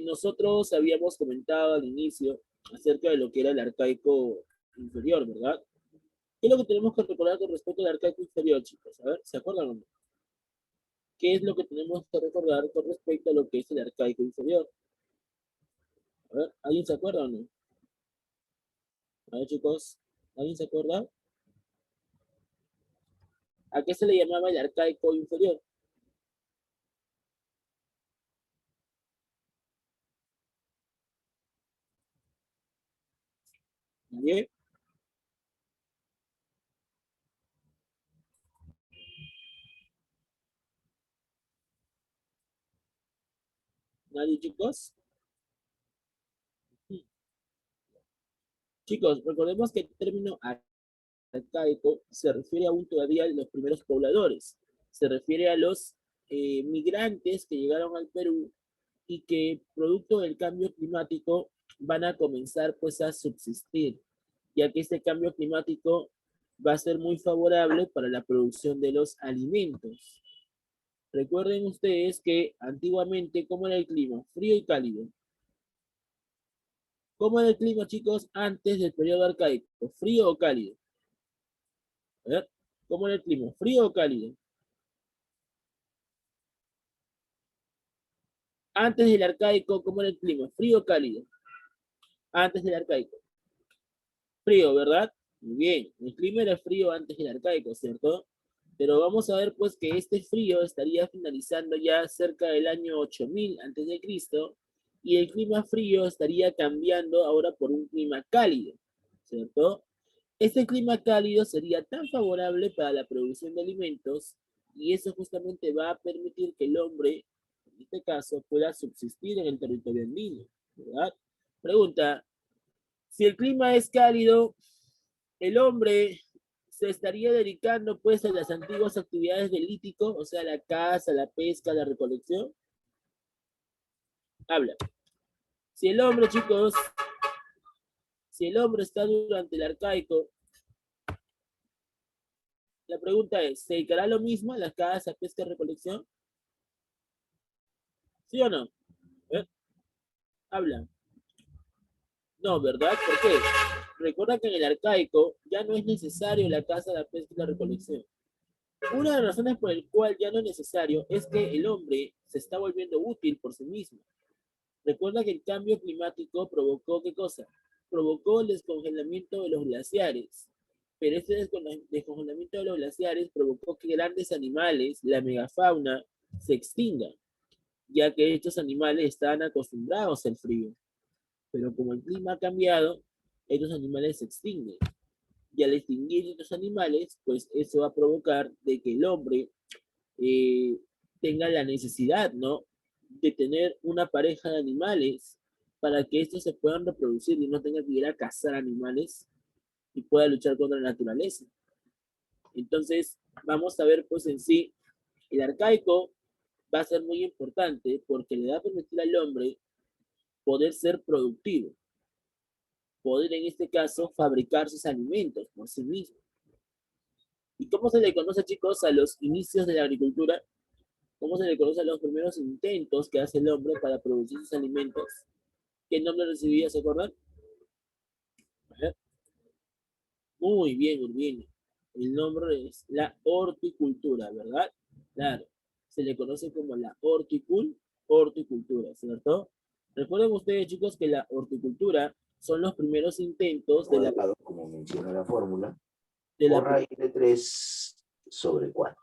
nosotros habíamos comentado al inicio acerca de lo que era el arcaico inferior, ¿verdad? ¿Qué es lo que tenemos que recordar con respecto al arcaico inferior, chicos? A ver, ¿se acuerdan o no? ¿Qué es lo que tenemos que recordar con respecto a lo que es el arcaico inferior? A ver, ¿alguien se acuerda o no? A ver, chicos, ¿alguien se acuerda? ¿A qué se le llamaba el arcaico inferior? ¿Nadie? ¿Nadie, chicos? Chicos, recordemos que el término arcaico se refiere aún todavía a los primeros pobladores. Se refiere a los migrantes que llegaron al Perú y que producto del cambio climático van a comenzar pues a subsistir, ya que este cambio climático va a ser muy favorable para la producción de los alimentos. Recuerden ustedes que antiguamente, ¿cómo era el clima? Frío y cálido. ¿Cómo era el clima, chicos, antes del periodo arcaico? ¿Frío o cálido? A ver, ¿cómo era el clima? ¿Frío o cálido? Antes del arcaico, ¿cómo era el clima? ¿Frío o cálido? Antes del arcaico. Frío, ¿verdad? Muy bien. El clima era frío antes del arcaico, ¿cierto? Pero vamos a ver pues que este frío estaría finalizando ya cerca del año 8000 antes de Cristo y el clima frío estaría cambiando ahora por un clima cálido, ¿cierto? Este clima cálido sería tan favorable para la producción de alimentos y eso justamente va a permitir que el hombre, en este caso, pueda subsistir en el territorio andino, ¿verdad? Pregunta, si el clima es cálido, el hombre se estaría dedicando pues a las antiguas actividades del lítico, o sea, la caza, la pesca, la recolección. Habla. Si el hombre, chicos, si el hombre está durante el arcaico, la pregunta es, ¿se dedicará a lo mismo a la caza, pesca, recolección? ¿Sí o no? ¿Eh? Habla. No, ¿verdad? ¿Por qué? Recuerda que en el arcaico ya no es necesario la caza, la pesca y la recolección. Una de las razones por el cual ya no es necesario es que el hombre se está volviendo útil por sí mismo. Recuerda que el cambio climático provocó, ¿qué cosa? Provocó el descongelamiento de los glaciares. Pero este descongelamiento de los glaciares provocó que grandes animales, la megafauna, se extingan, ya que estos animales estaban acostumbrados al frío. Pero como el clima ha cambiado, estos animales se extinguen. Y al extinguir estos animales, pues eso va a provocar de que el hombre eh, tenga la necesidad, ¿no? De tener una pareja de animales para que estos se puedan reproducir y no tenga que ir a cazar animales y pueda luchar contra la naturaleza. Entonces, vamos a ver pues en sí, el arcaico va a ser muy importante porque le va a permitir al hombre poder ser productivo, poder en este caso fabricar sus alimentos por sí mismo. ¿Y cómo se le conoce, chicos, a los inicios de la agricultura? ¿Cómo se le conoce a los primeros intentos que hace el hombre para producir sus alimentos? ¿Qué nombre recibía, se acuerdan? Muy bien, Urbino. El nombre es la horticultura, ¿verdad? Claro. Se le conoce como la horticultura, ¿cierto? Recuerden ustedes, chicos, que la horticultura son los primeros intentos de la... Como menciona la fórmula, De por la raíz de 3/4.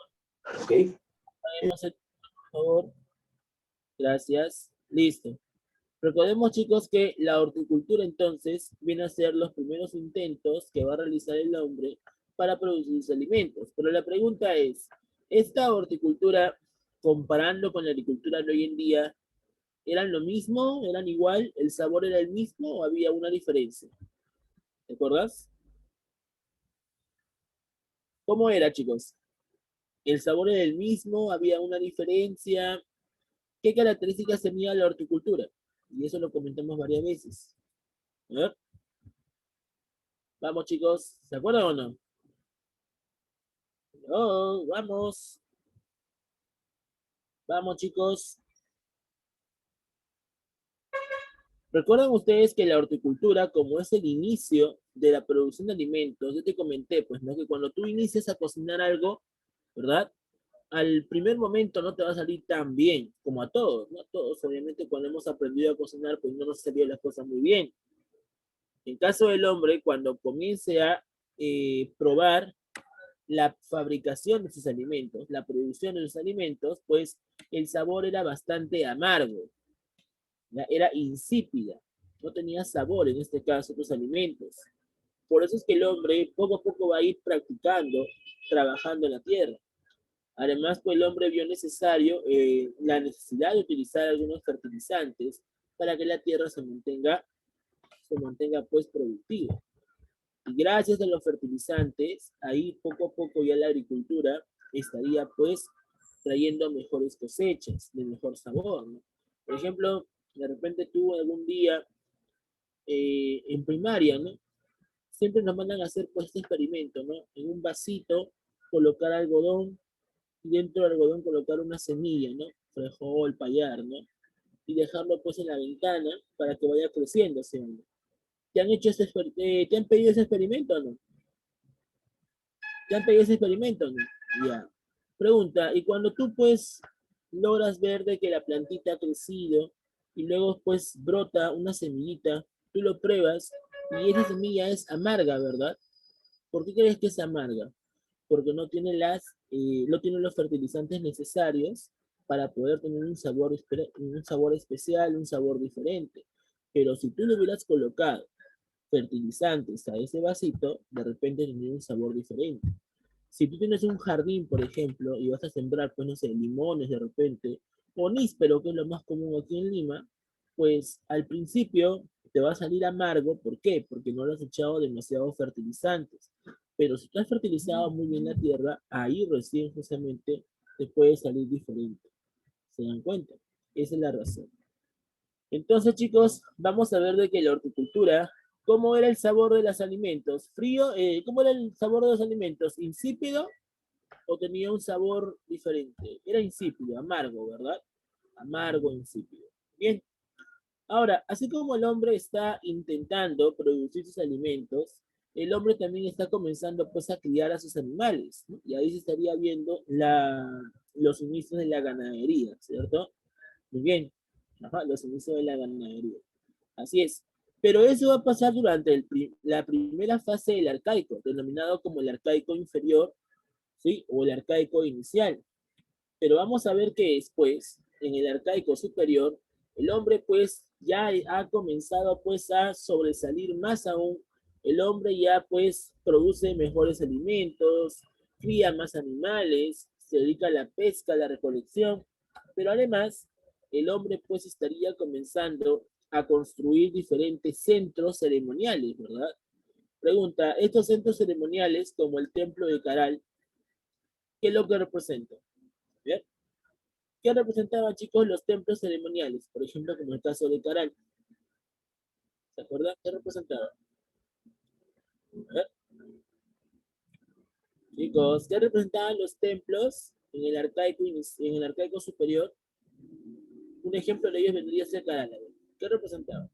¿Ok? por favor. Gracias. Listo. Recordemos, chicos, que la horticultura entonces viene a ser los primeros intentos que va a realizar el hombre para producir sus alimentos. Pero la pregunta es, ¿esta horticultura, comparando con la agricultura de hoy en día, eran lo mismo? ¿Eran igual? ¿El sabor era el mismo o había una diferencia? ¿Te acuerdas? ¿Cómo era, chicos? ¿El sabor era el mismo? ¿Había una diferencia? ¿Qué características tenía la horticultura? Y eso lo comentamos varias veces. A ver. Vamos, chicos. ¿Se acuerdan o no? Oh, vamos. Vamos, chicos. Recuerdan ustedes que la horticultura, como es el inicio de la producción de alimentos, yo te comenté, pues, ¿no? Que cuando tú inicias a cocinar algo, ¿verdad? Al primer momento no te va a salir tan bien como a todos, ¿no? Todos, obviamente, cuando hemos aprendido a cocinar, pues no nos salían las cosas muy bien. En caso del hombre, cuando comience a probar la fabricación de sus alimentos, la producción de sus alimentos, pues el sabor era bastante amargo, ¿ya? Era insípida, no tenía sabor en este caso tus alimentos. Por eso es que el hombre poco a poco va a ir practicando, trabajando en la tierra. Además, pues el hombre vio necesario la necesidad de utilizar algunos fertilizantes para que la tierra se mantenga pues productiva. Y gracias a los fertilizantes, ahí poco a poco ya la agricultura estaría pues trayendo mejores cosechas, de mejor sabor, ¿no? Por ejemplo, de repente tú algún día en primaria, ¿no? Siempre nos mandan a hacer pues este experimento, ¿no? En un vasito colocar algodón y dentro del algodón colocar una semilla, ¿no? Frijol, payar, ¿no? Y dejarlo pues en la ventana para que vaya creciendo, ¿sí? ¿Te han hecho te han pedido ese experimento o no? ¿Te han pedido ese experimento o no? Ya. Pregunta, y cuando tú pues logras ver de que la plantita ha crecido y luego pues brota una semillita, tú lo pruebas y esa semilla es amarga, ¿verdad? ¿Por qué crees que es amarga? Porque no tiene los fertilizantes necesarios para poder tener un sabor especial, un sabor diferente. Pero si tú le hubieras colocado fertilizantes a ese vasito, de repente tendría un sabor diferente. Si tú tienes un jardín, por ejemplo, y vas a sembrar, pues no sé, limones de repente, o níspero, que es lo más común aquí en Lima, pues al principio te va a salir amargo. ¿Por qué? Porque no le has echado demasiados fertilizantes. Pero si tú has fertilizado muy bien la tierra, ahí recién justamente te puede salir diferente. ¿Se dan cuenta? Esa es la razón. Entonces, chicos, vamos a ver de que la horticultura, ¿cómo era el sabor de los alimentos? Frío, ¿cómo era el sabor de los alimentos? ¿Insípido o tenía un sabor diferente? Era insípido, amargo, ¿verdad? Amargo, insípido. Bien. Ahora, así como el hombre está intentando producir sus alimentos, el hombre también está comenzando pues a criar a sus animales, ¿no? Y ahí se estaría viendo los inicios de la ganadería, ¿cierto? Muy bien. Ajá, los inicios de la ganadería. Así es. Pero eso va a pasar durante la primera fase del arcaico, denominado como el arcaico inferior, ¿sí? O el arcaico inicial. Pero vamos a ver que después, en el arcaico superior, el hombre pues ya ha comenzado pues a sobresalir más aún. El hombre ya pues produce mejores alimentos, cría más animales, se dedica a la pesca, a la recolección, pero además el hombre pues estaría comenzando a construir diferentes centros ceremoniales, ¿verdad? Pregunta, estos centros ceremoniales, como el templo de Caral, ¿qué es lo que representa? ¿Bien? ¿Qué representaban, chicos, los templos ceremoniales? Por ejemplo, como el caso de Caral. ¿Se acuerdan? ¿Qué representaba? A ver, chicos, ¿qué representaban los templos en el arcaico superior? Un ejemplo de ellos vendría a ser Caral. A ver, ¿qué representaba?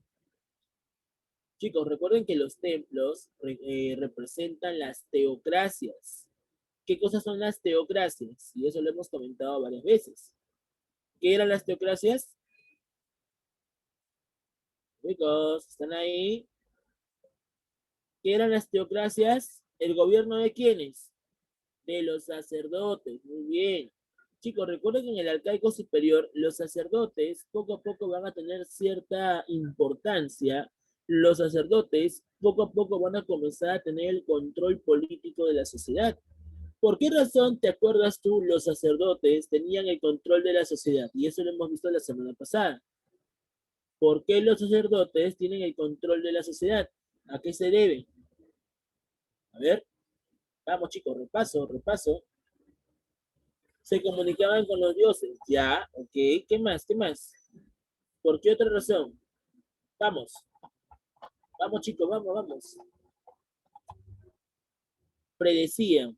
Chicos, recuerden que los templos representan las teocracias. ¿Qué cosas son las teocracias? Y eso lo hemos comentado varias veces. ¿Qué eran las teocracias? Chicos, ¿están ahí? ¿Qué eran las teocracias? ¿El gobierno de quiénes? De los sacerdotes. Muy bien. Chicos, recuerden que en el arcaico superior los sacerdotes poco a poco van a tener cierta importancia. Los sacerdotes poco a poco van a comenzar a tener el control político de la sociedad. ¿Por qué razón te acuerdas tú? Los sacerdotes tenían el control de la sociedad y eso lo hemos visto la semana pasada. ¿Por qué los sacerdotes tienen el control de la sociedad? ¿A qué se debe? A ver. Vamos, chicos, repaso, repaso. Se comunicaban con los dioses. Ya, ok. ¿Qué más? ¿Qué más? ¿Por qué otra razón? Vamos. Vamos, chicos, vamos, vamos. Predecían.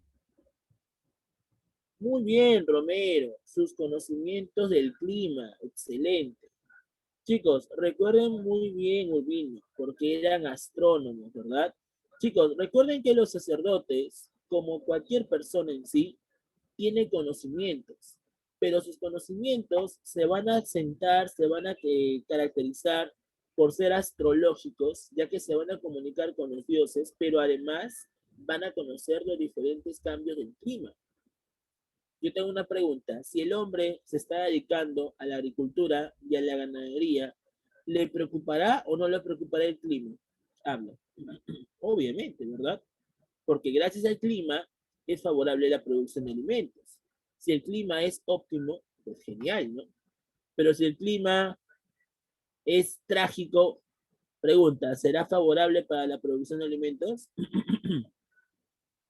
Muy bien, Romero. Sus conocimientos del clima. Excelente. Chicos, recuerden muy bien, porque eran astrónomos, ¿verdad? Chicos, recuerden que los sacerdotes, como cualquier persona en sí, tiene conocimientos, pero sus conocimientos se van a sentar, se van a caracterizar por ser astrológicos, ya que se van a comunicar con los dioses, pero además van a conocer los diferentes cambios del clima. Yo tengo una pregunta. Si el hombre se está dedicando a la agricultura y a la ganadería, ¿le preocupará o no le preocupará el clima? Habla. Obviamente, ¿verdad? Porque gracias al clima es favorable la producción de alimentos. Si el clima es óptimo, pues genial, ¿no? Pero si el clima es trágico, pregunta, ¿será favorable para la producción de alimentos?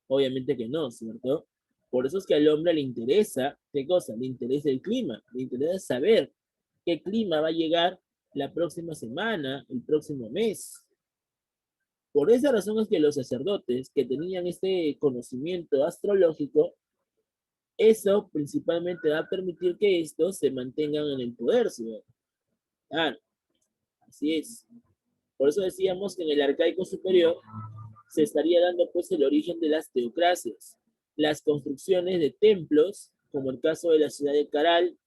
Obviamente que no, ¿cierto? Por eso es que al hombre le interesa, ¿qué cosa? Le interesa el clima, le interesa saber qué clima va a llegar la próxima semana, el próximo mes. Por esa razón es que los sacerdotes que tenían este conocimiento astrológico, eso principalmente va a permitir que estos se mantengan en el poder, ¿sí? Claro, así es. Por eso decíamos que en el arcaico superior se estaría dando pues el origen de las teocracias, las construcciones de templos, como el caso de la ciudad de Caral,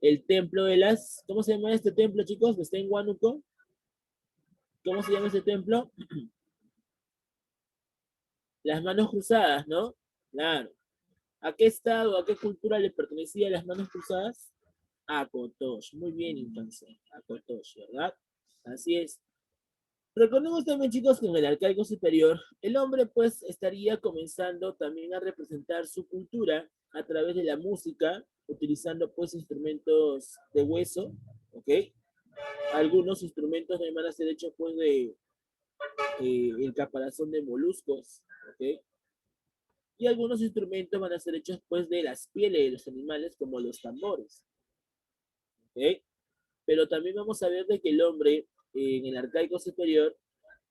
el templo de las, ¿cómo se llama este templo, chicos? Está en Huánuco. ¿Cómo se llama este templo? Las manos cruzadas, ¿no? Claro. ¿A qué estado, a qué cultura le pertenecía las manos cruzadas? A Kotosh. Muy bien, entonces. A Kotosh, ¿verdad? Así es. Recordemos también, chicos, que en el arcaico superior, el hombre pues estaría comenzando también a representar su cultura a través de la música, utilizando pues instrumentos de hueso, ¿ok? Algunos instrumentos van a ser hechos pues de el caparazón de moluscos, ¿ok? Y algunos instrumentos van a ser hechos pues de las pieles de los animales como los tambores, ¿ok? Pero también vamos a ver de que el hombre en el arcaico superior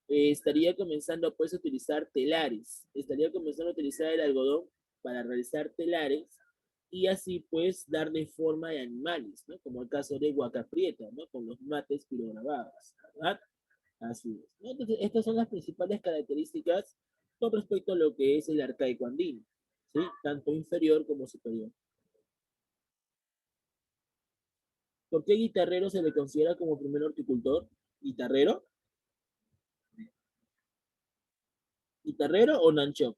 estaría comenzando pues a utilizar telares, estaría comenzando a utilizar el algodón para realizar telares y así pues darle forma de animales, ¿no? Como el caso de Huacaprieta, ¿no? Con los mates pirograbados, ¿verdad? Así es, ¿no? Entonces, estas son las principales características con respecto a lo que es el arcaico andino, ¿sí? Tanto inferior como superior. ¿Por qué guitarrero se le considera como primer horticultor? ¿Guitarrero? ¿Guitarrero o Nanchok?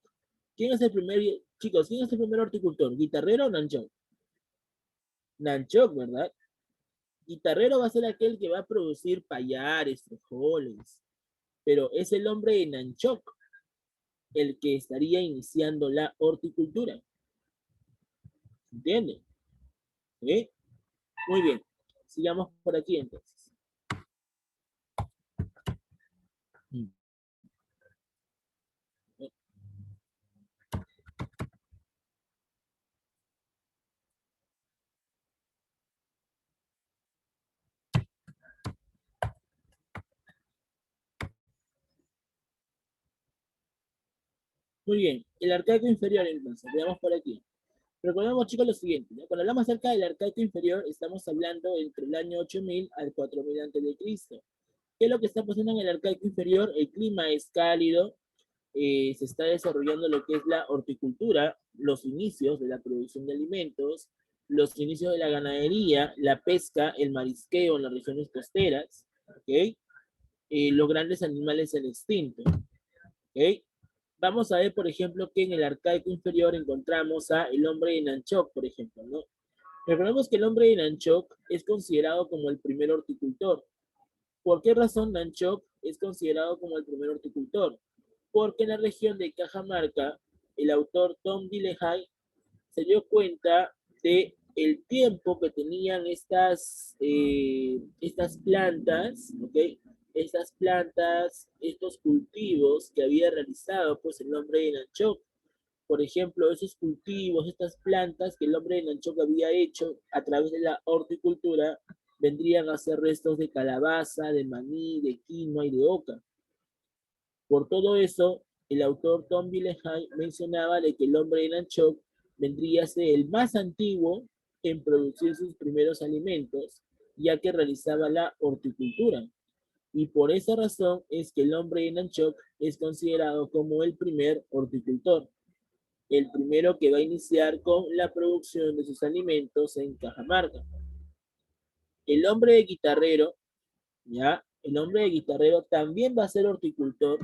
¿Quién es el primer, chicos, quién es el primer horticultor? ¿Guitarrero o Nanchok? Nanchok, ¿verdad? Guitarrero va a ser aquel que va a producir payares, frijoles, pero es el hombre de Nanchok el que estaría iniciando la horticultura. ¿Entienden? ¿Sí? Muy bien. Sigamos por aquí entonces. Muy bien. El arcaico inferior entonces. Veamos por aquí. Recordemos, chicos, lo siguiente, ¿no? Cuando hablamos acerca del arcaico inferior, estamos hablando entre el año 8000 al 4000 a.C. ¿Qué es lo que está pasando en el arcaico inferior? El clima es cálido, se está desarrollando lo que es la horticultura, los inicios de la producción de alimentos, los inicios de la ganadería, la pesca, el marisqueo en las regiones costeras, ¿ok? Los grandes animales en extinto, ¿ok? Vamos a ver, por ejemplo, que en el arcaico inferior encontramos a el hombre de Nanchok, por ejemplo, ¿no? Recordemos que el hombre de Nanchok es considerado como el primer horticultor. ¿Por qué razón Nanchok es considerado como el primer horticultor? Porque en la región de Cajamarca, el autor Tom Dillehai se dio cuenta de el tiempo que tenían estas plantas, ¿ok? Estas plantas, estos cultivos que había realizado pues el hombre de Nanchok. Por ejemplo, esos cultivos, estas plantas que el hombre de Nanchok había hecho a través de la horticultura, vendrían a ser restos de calabaza, de maní, de quinoa y de oca. Por todo eso, el autor Tom Villehai mencionaba de que el hombre de vendría a ser el más antiguo en producir sus primeros alimentos ya que realizaba la horticultura. Y por esa razón es que el hombre de Nanchok es considerado como el primer horticultor, el primero que va a iniciar con la producción de sus alimentos en Cajamarca. El hombre de guitarrero, ¿ya? El hombre de guitarrero también va a ser horticultor,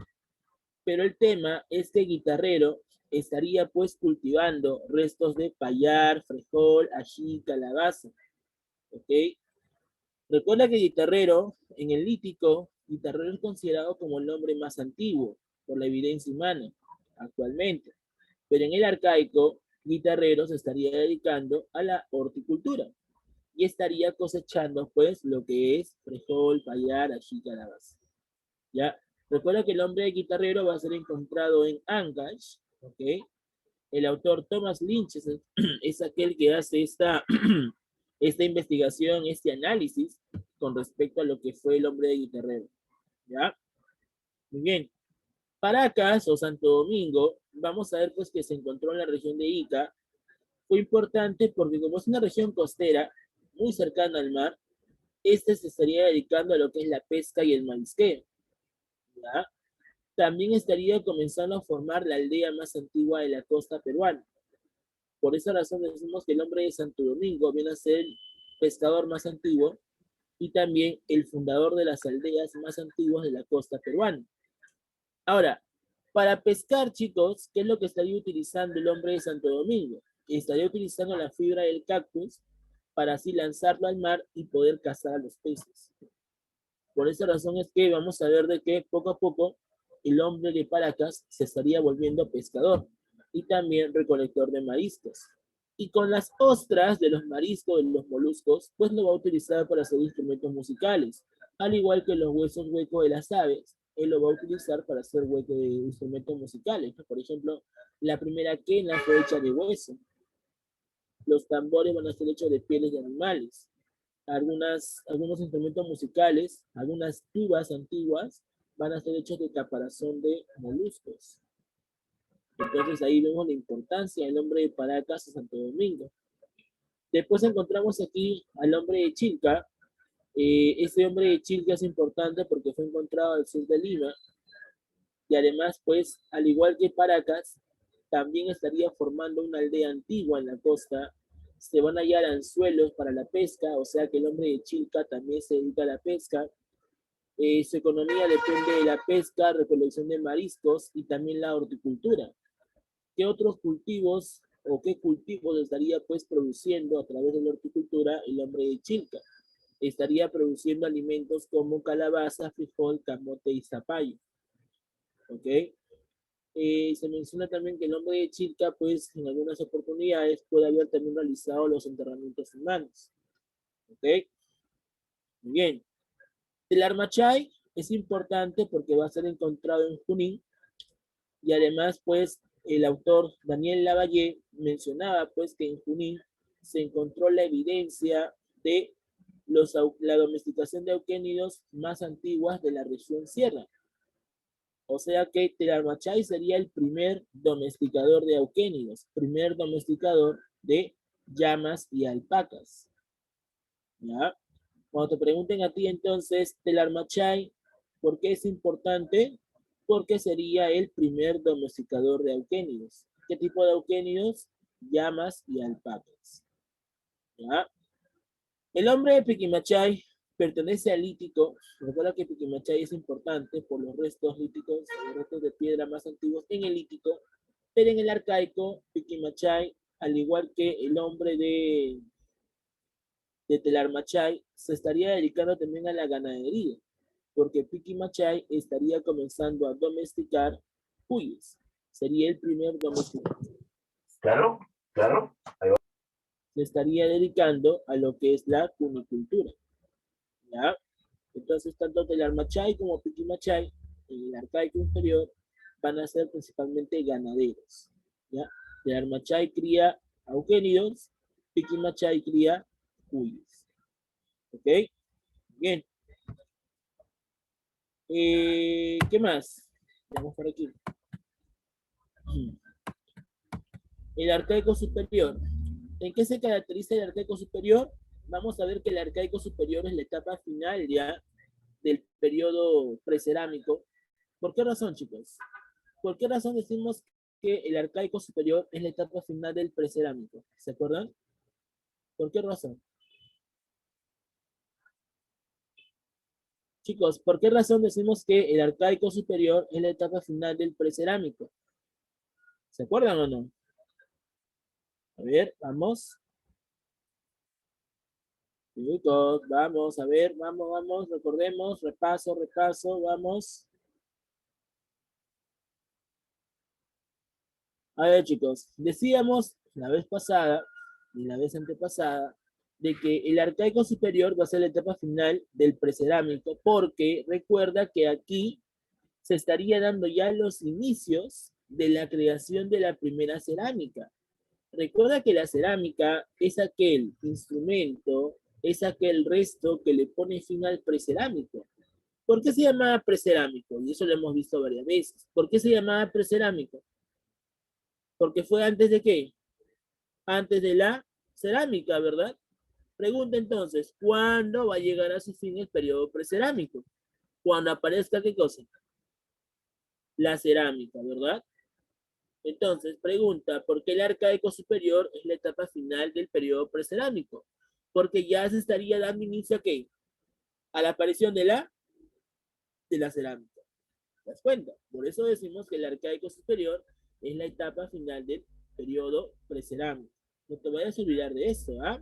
pero el tema es que guitarrero estaría pues cultivando restos de payar, frijol, ají, calabaza, ¿ok? Recuerda que guitarrero, en el lítico, guitarrero es considerado como el hombre más antiguo, por la evidencia humana, actualmente. Pero en el arcaico, guitarrero se estaría dedicando a la horticultura y estaría cosechando pues lo que es frijol, payar, ají, calabaza. ¿Ya? Recuerda que el hombre de guitarrero va a ser encontrado en Ancash, ¿ok? El autor Thomas Lynch es aquel que hace esta investigación, este análisis con respecto a lo que fue el hombre de guitarrero. ¿Ya? Muy bien. Paracas o Santo Domingo, vamos a ver pues que se encontró en la región de Ica. Fue importante porque como es una región costera, muy cercana al mar, este se estaría dedicando a lo que es la pesca y el marisqueo. ¿Ya? También estaría comenzando a formar la aldea más antigua de la costa peruana. Por esa razón decimos que el hombre de Santo Domingo viene a ser el pescador más antiguo y también el fundador de las aldeas más antiguas de la costa peruana. Ahora, para pescar, chicos, ¿qué es lo que estaría utilizando el hombre de Santo Domingo? Estaría utilizando la fibra del cactus para así lanzarlo al mar y poder cazar a los peces. Por esa razón es que vamos a ver de que poco a poco el hombre de Paracas se estaría volviendo pescador y también recolector de mariscos. Y con las ostras de los mariscos, de los moluscos, pues lo va a utilizar para hacer instrumentos musicales, al igual que los huesos huecos de las aves, él lo va a utilizar para hacer instrumentos musicales. Por ejemplo, la primera quena fue hecha de hueso, los tambores van a ser hechos de pieles de animales, algunos instrumentos musicales, algunas tubas antiguas van a ser hechos de caparazón de moluscos. Entonces ahí vemos la importancia del hombre de Paracas a Santo Domingo. Después encontramos aquí al hombre de Chilca. Este hombre de Chilca es importante porque fue encontrado al sur de Lima y además, pues, al igual que Paracas, también estaría formando una aldea antigua en la costa. Se van a hallar anzuelos para la pesca, o sea que el hombre de Chilca también se dedica a la pesca. Su economía depende de la pesca, recolección de mariscos y también la horticultura. ¿Qué otros cultivos o qué cultivos estaría pues produciendo a través de la horticultura el hombre de Chilca? Estaría produciendo alimentos como calabaza, frijol, camote y zapallo. ¿Ok? Se menciona también que el hombre de Chilca, pues en algunas oportunidades puede haber también realizado los enterramientos humanos. ¿Ok? Muy bien. El Armachay es importante porque va a ser encontrado en Junín y además, pues, el autor Daniel Lavalle mencionaba, pues, que en Junín se encontró la evidencia de la domesticación de auquénidos más antiguas de la región sierra. O sea que Telarmachay sería el primer domesticador de auquénidos, primer domesticador de llamas y alpacas. ¿Ya? Cuando te pregunten a ti entonces, Telarmachay, ¿por qué es importante? Porque sería el primer domesticador de auquénidos. ¿Qué tipo de auquénidos? Llamas y alpacas. ¿Ya? El hombre de Piquimachay pertenece al lítico. Recuerda que Piquimachay es importante por los restos líticos, los restos de piedra más antiguos en el lítico, pero en el arcaico, Piquimachay, al igual que el hombre de Telarmachay, se estaría dedicando también a la ganadería, porque Piquimachay estaría comenzando a domesticar cuyes. Sería el primer domesticador. Claro, claro. Se estaría dedicando a lo que es la cunicultura. ¿Ya? Entonces, tanto Telarmachay como Piquimachay, en el arcaico inferior, van a ser principalmente ganaderos. ¿Ya? Telarmachay cría auquénidos, Piquimachay cría cuyes. ¿Ok? Bien. ¿Qué más? Vamos por aquí. El arcaico superior. ¿En qué se caracteriza el arcaico superior? vamos a ver que el arcaico superior es la etapa final ya del periodo precerámico. ¿Por qué razón, chicos? ¿Por qué razón decimos que el arcaico superior es la etapa final del precerámico? ¿Se acuerdan? ¿Por qué razón? Chicos, ¿por qué razón decimos que el arcaico superior es la etapa final del precerámico? ¿Se acuerdan o no? A ver, vamos. Chicos, vamos, a ver, vamos, recordemos, repaso, vamos. A ver, chicos, decíamos la vez pasada y la vez antepasada de que el arcaico superior va a ser la etapa final del precerámico, porque recuerda que aquí se estaría dando ya los inicios de la creación de la primera cerámica. Recuerda que la cerámica es aquel instrumento, es aquel resto que le pone fin al precerámico. ¿Por qué se llamaba precerámico? Y eso lo hemos visto varias veces. ¿Por qué se llamaba precerámico? Porque fue antes de qué? Antes de la cerámica, ¿verdad? Pregunta entonces, ¿cuándo va a llegar a su fin el periodo precerámico? Cuando aparezca qué cosa? La cerámica, ¿verdad? Entonces, pregunta, ¿por qué el arcaico superior es la etapa final del periodo precerámico? Porque ya se estaría dando inicio a qué? A la aparición de la cerámica. ¿Te das cuenta? Por eso decimos que el arcaico superior es la etapa final del periodo precerámico. No te vayas a olvidar de esto, ¿ah?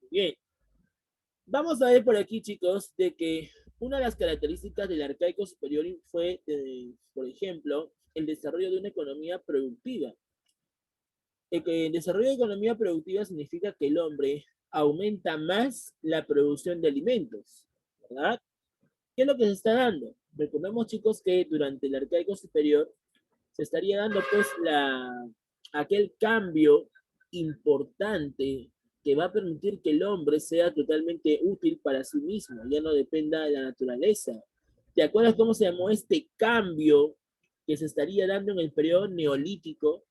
Bien. Vamos a ver por aquí, chicos, de que una de las características del arcaico superior fue, por ejemplo, el desarrollo de una economía productiva. El desarrollo de economía productiva significa que el hombre aumenta más la producción de alimentos, ¿verdad? ¿Qué es lo que se está dando? Recordemos, chicos, que durante el arcaico superior se estaría dando pues aquel cambio importante que va a permitir que el hombre sea totalmente útil para sí mismo, ya no dependa de la naturaleza. ¿Te acuerdas cómo se llamó este cambio que se estaría dando en el periodo neolítico?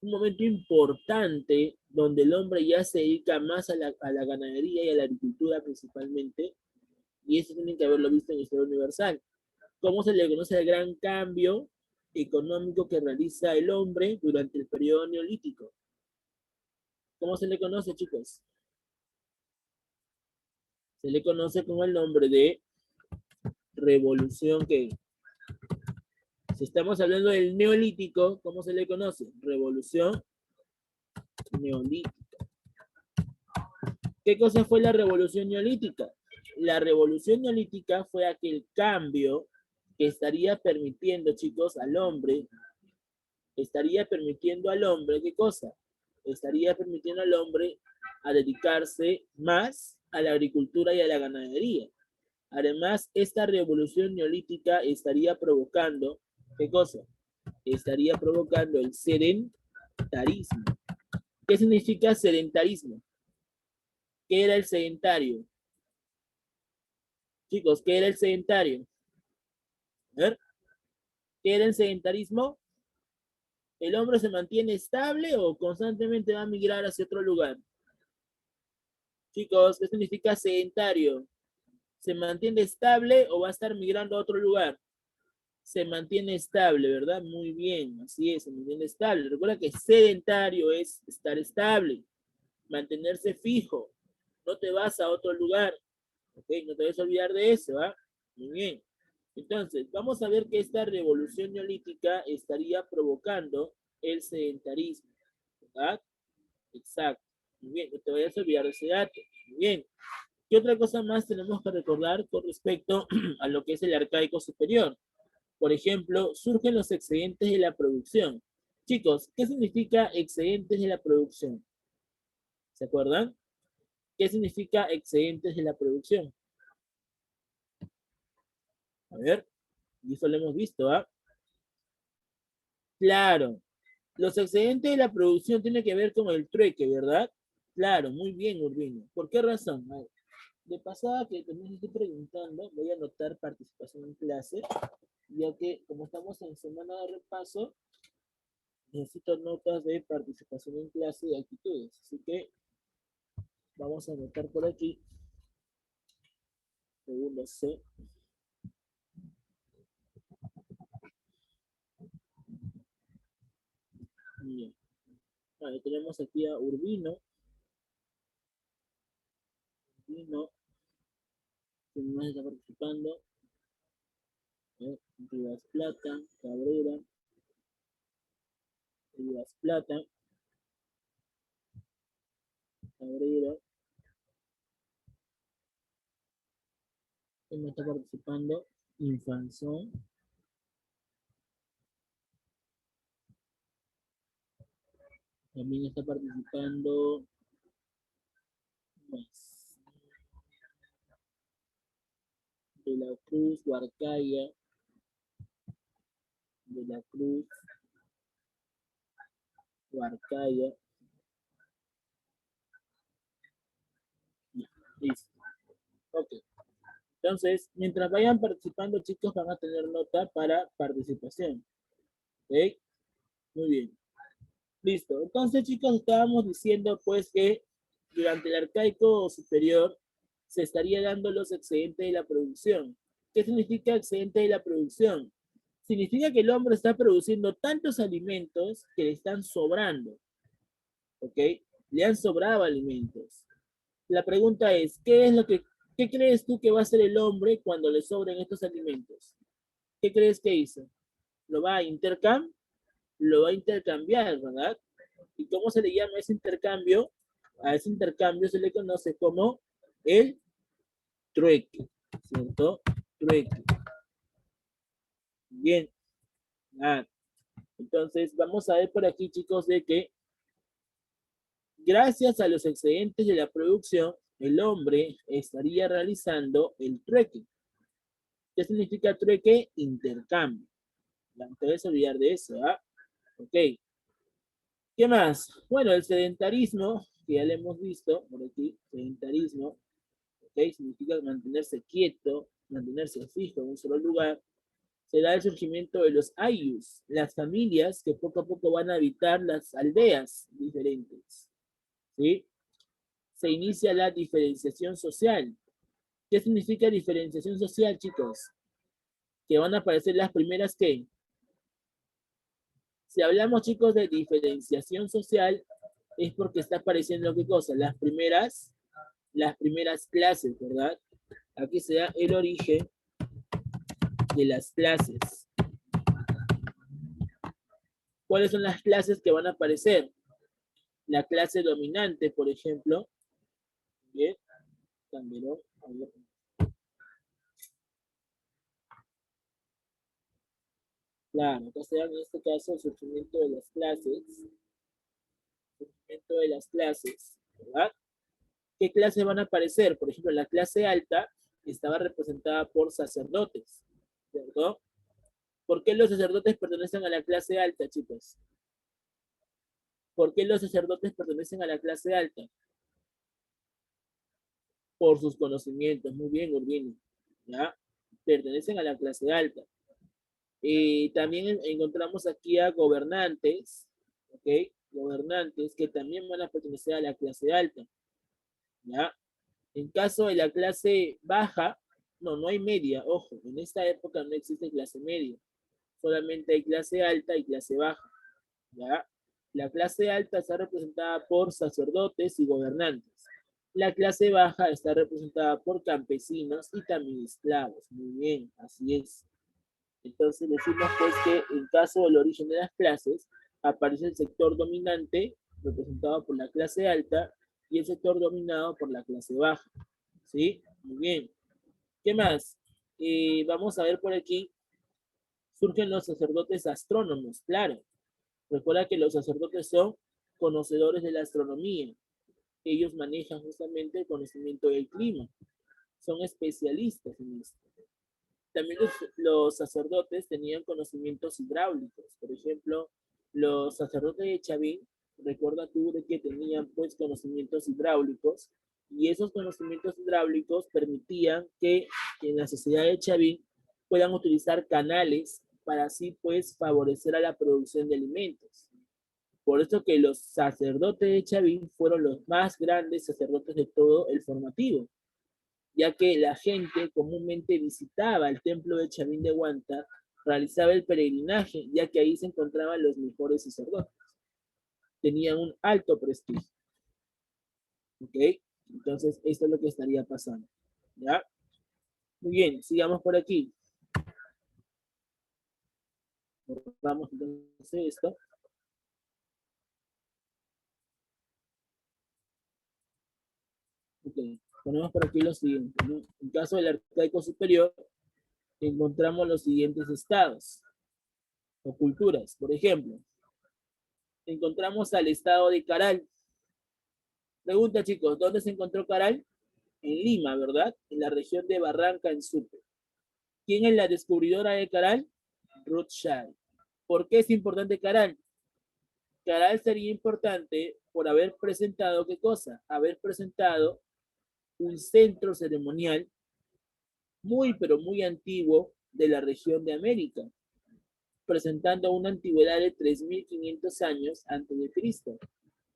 Un momento importante donde el hombre ya se dedica más a la ganadería y a la agricultura principalmente, y eso tienen que haberlo visto en Historia Universal. ¿Cómo se le conoce el gran cambio económico que realiza el hombre durante el periodo neolítico? ¿Cómo se le conoce, chicos? Se le conoce con el nombre de revolución que, si estamos hablando del neolítico, ¿cómo se le conoce? Revolución neolítica. ¿Qué cosa fue la revolución neolítica? La revolución neolítica fue aquel cambio que estaría permitiendo, chicos, ¿qué cosa? Estaría permitiendo al hombre a dedicarse más a la agricultura y a la ganadería. Además, esta revolución neolítica estaría provocando, ¿qué cosa? Estaría provocando el sedentarismo. ¿Qué significa sedentarismo? ¿Qué era el sedentario? Chicos, ¿qué era el sedentario? A ver, ¿qué era el sedentarismo? ¿El hombre se mantiene estable o constantemente va a migrar hacia otro lugar? Chicos, ¿qué significa sedentario? ¿Se mantiene estable o va a estar migrando a otro lugar? Se mantiene estable, ¿verdad? Muy bien, así es, se mantiene estable. Recuerda que sedentario es estar estable, mantenerse fijo. No te vas a otro lugar, ¿ok? No te vas a olvidar de eso, ¿ah? Muy bien. Entonces, vamos a ver que esta revolución neolítica estaría provocando el sedentarismo, ¿verdad? Exacto. Muy bien, no te vayas a olvidar de ese dato. Muy bien. ¿Qué otra cosa más tenemos que recordar con respecto a lo que es el arcaico superior? Por ejemplo, surgen los excedentes de la producción. Chicos, ¿qué significa excedentes de la producción? ¿Se acuerdan? ¿Qué significa excedentes de la producción? A ver, y eso lo hemos visto, ¿ah? Claro, los excedentes de la producción tienen que ver con el trueque, ¿verdad? Claro, muy bien, Urbino. ¿Por qué razón? A ver, de pasada que también estoy preguntando, voy a anotar participación en clase, ya que como estamos en semana de repaso, necesito notas de participación en clase y actitudes. Así que Vamos a anotar por aquí. Segundo C. Bien. Vale, tenemos aquí a Urbino. Urbino. ¿Quién más está participando? Rivas Plata, Cabrera. Rivas Plata, Cabrera. ¿Quién más está participando? Infanzón. También está participando más. De la Cruz, Huarcaya. De la Cruz, Huarcaya. Listo. Ok. Entonces, mientras vayan participando, chicos, van a tener nota para participación. ¿Ok? Muy bien. Listo. Entonces, chicos, estábamos diciendo, pues, que durante el arcaico superior se estaría dando los excedentes de la producción. ¿Qué significa excedente de la producción? Significa que el hombre está produciendo tantos alimentos que le están sobrando. ¿Ok? Le han sobrado alimentos. La pregunta es, ¿qué crees tú que va a hacer el hombre cuando le sobren estos alimentos? ¿Qué crees que hizo? ¿Lo va a intercambiar? Lo va a intercambiar, ¿verdad? ¿Y cómo se le llama ese intercambio? A ese intercambio se le conoce como el trueque, ¿cierto? Trueque. Bien. Ah, entonces, vamos a ver por aquí, chicos, de que gracias a los excedentes de la producción, el hombre estaría realizando el trueque. ¿Qué significa trueque? Intercambio. No te debes olvidar de eso, ¿ah? Ok. ¿Qué más? Bueno, el sedentarismo, que ya lo hemos visto por aquí, sedentarismo, ¿ok? Significa mantenerse quieto, mantenerse fijo en un solo lugar. Se da el surgimiento de los ayllus, las familias que poco a poco van a habitar las aldeas diferentes, ¿sí? Se inicia la diferenciación social. ¿Qué significa diferenciación social, chicos? Que van a aparecer las primeras, ¿qué? Si hablamos, chicos, de diferenciación social, es porque está apareciendo, ¿qué cosa? Las primeras clases, ¿verdad? Aquí se da el origen de las clases. ¿Cuáles son las clases que van a aparecer? La clase dominante, por ejemplo. Bien, también, ¿no? Claro, acá se da en este caso el surgimiento de las clases. Surgimiento de las clases, ¿verdad? ¿Qué clases van a aparecer? Por ejemplo, la clase alta estaba representada por sacerdotes, ¿cierto? ¿Por qué los sacerdotes pertenecen a la clase alta, chicos? ¿Por qué los sacerdotes pertenecen a la clase alta? Por sus conocimientos. Muy bien, Urbino. ¿Ya? Pertenecen a la clase alta. Y también encontramos aquí a gobernantes, ¿ok? Gobernantes que también van a pertenecer a la clase alta. ¿Ya? En caso de la clase baja, no hay media, ojo, en esta época no existe clase media, solamente hay clase alta y clase baja, ¿ya? La clase alta está representada por sacerdotes y gobernantes. La clase baja está representada por campesinos y también esclavos. Muy bien, así es. Entonces decimos pues que en caso del origen de las clases, aparece el sector dominante, representado por la clase alta, y el sector dominado por la clase baja. ¿Sí? Muy bien. ¿Qué más? Vamos a ver por aquí, surgen los sacerdotes astrónomos, claro. Recuerda que los sacerdotes son conocedores de la astronomía. Ellos manejan justamente el conocimiento del clima. Son especialistas en esto. También los sacerdotes tenían conocimientos hidráulicos. Por ejemplo, los sacerdotes de Chavín, recuerda tú de que tenían pues conocimientos hidráulicos y esos conocimientos hidráulicos permitían que en la sociedad de Chavín puedan utilizar canales para así pues favorecer a la producción de alimentos. Por eso que los sacerdotes de Chavín fueron los más grandes sacerdotes de todo el formativo, ya que la gente comúnmente visitaba el templo de Chavín de Huanta, realizaba el peregrinaje, ya que ahí se encontraban los mejores sacerdotes. Tenían un alto prestigio. ¿Ok? Entonces, esto es lo que estaría pasando. ¿Ya? Muy bien, sigamos por aquí. Vamos entonces esto. Ok, ponemos por aquí lo siguiente, ¿no? En caso del arcaico superior, encontramos los siguientes estados o culturas. Por ejemplo, encontramos al estado de Caral. Pregunta, chicos, ¿dónde se encontró Caral? En Lima, ¿verdad? En la región de Barranca, en Sucre. ¿Quién es la descubridora de Caral? Ruth Shaw. ¿Por qué es importante Caral? Caral sería importante por haber presentado, ¿qué cosa? Haber presentado un centro ceremonial muy, pero muy antiguo de la región de América, presentando una antigüedad de 3.500 años antes de Cristo.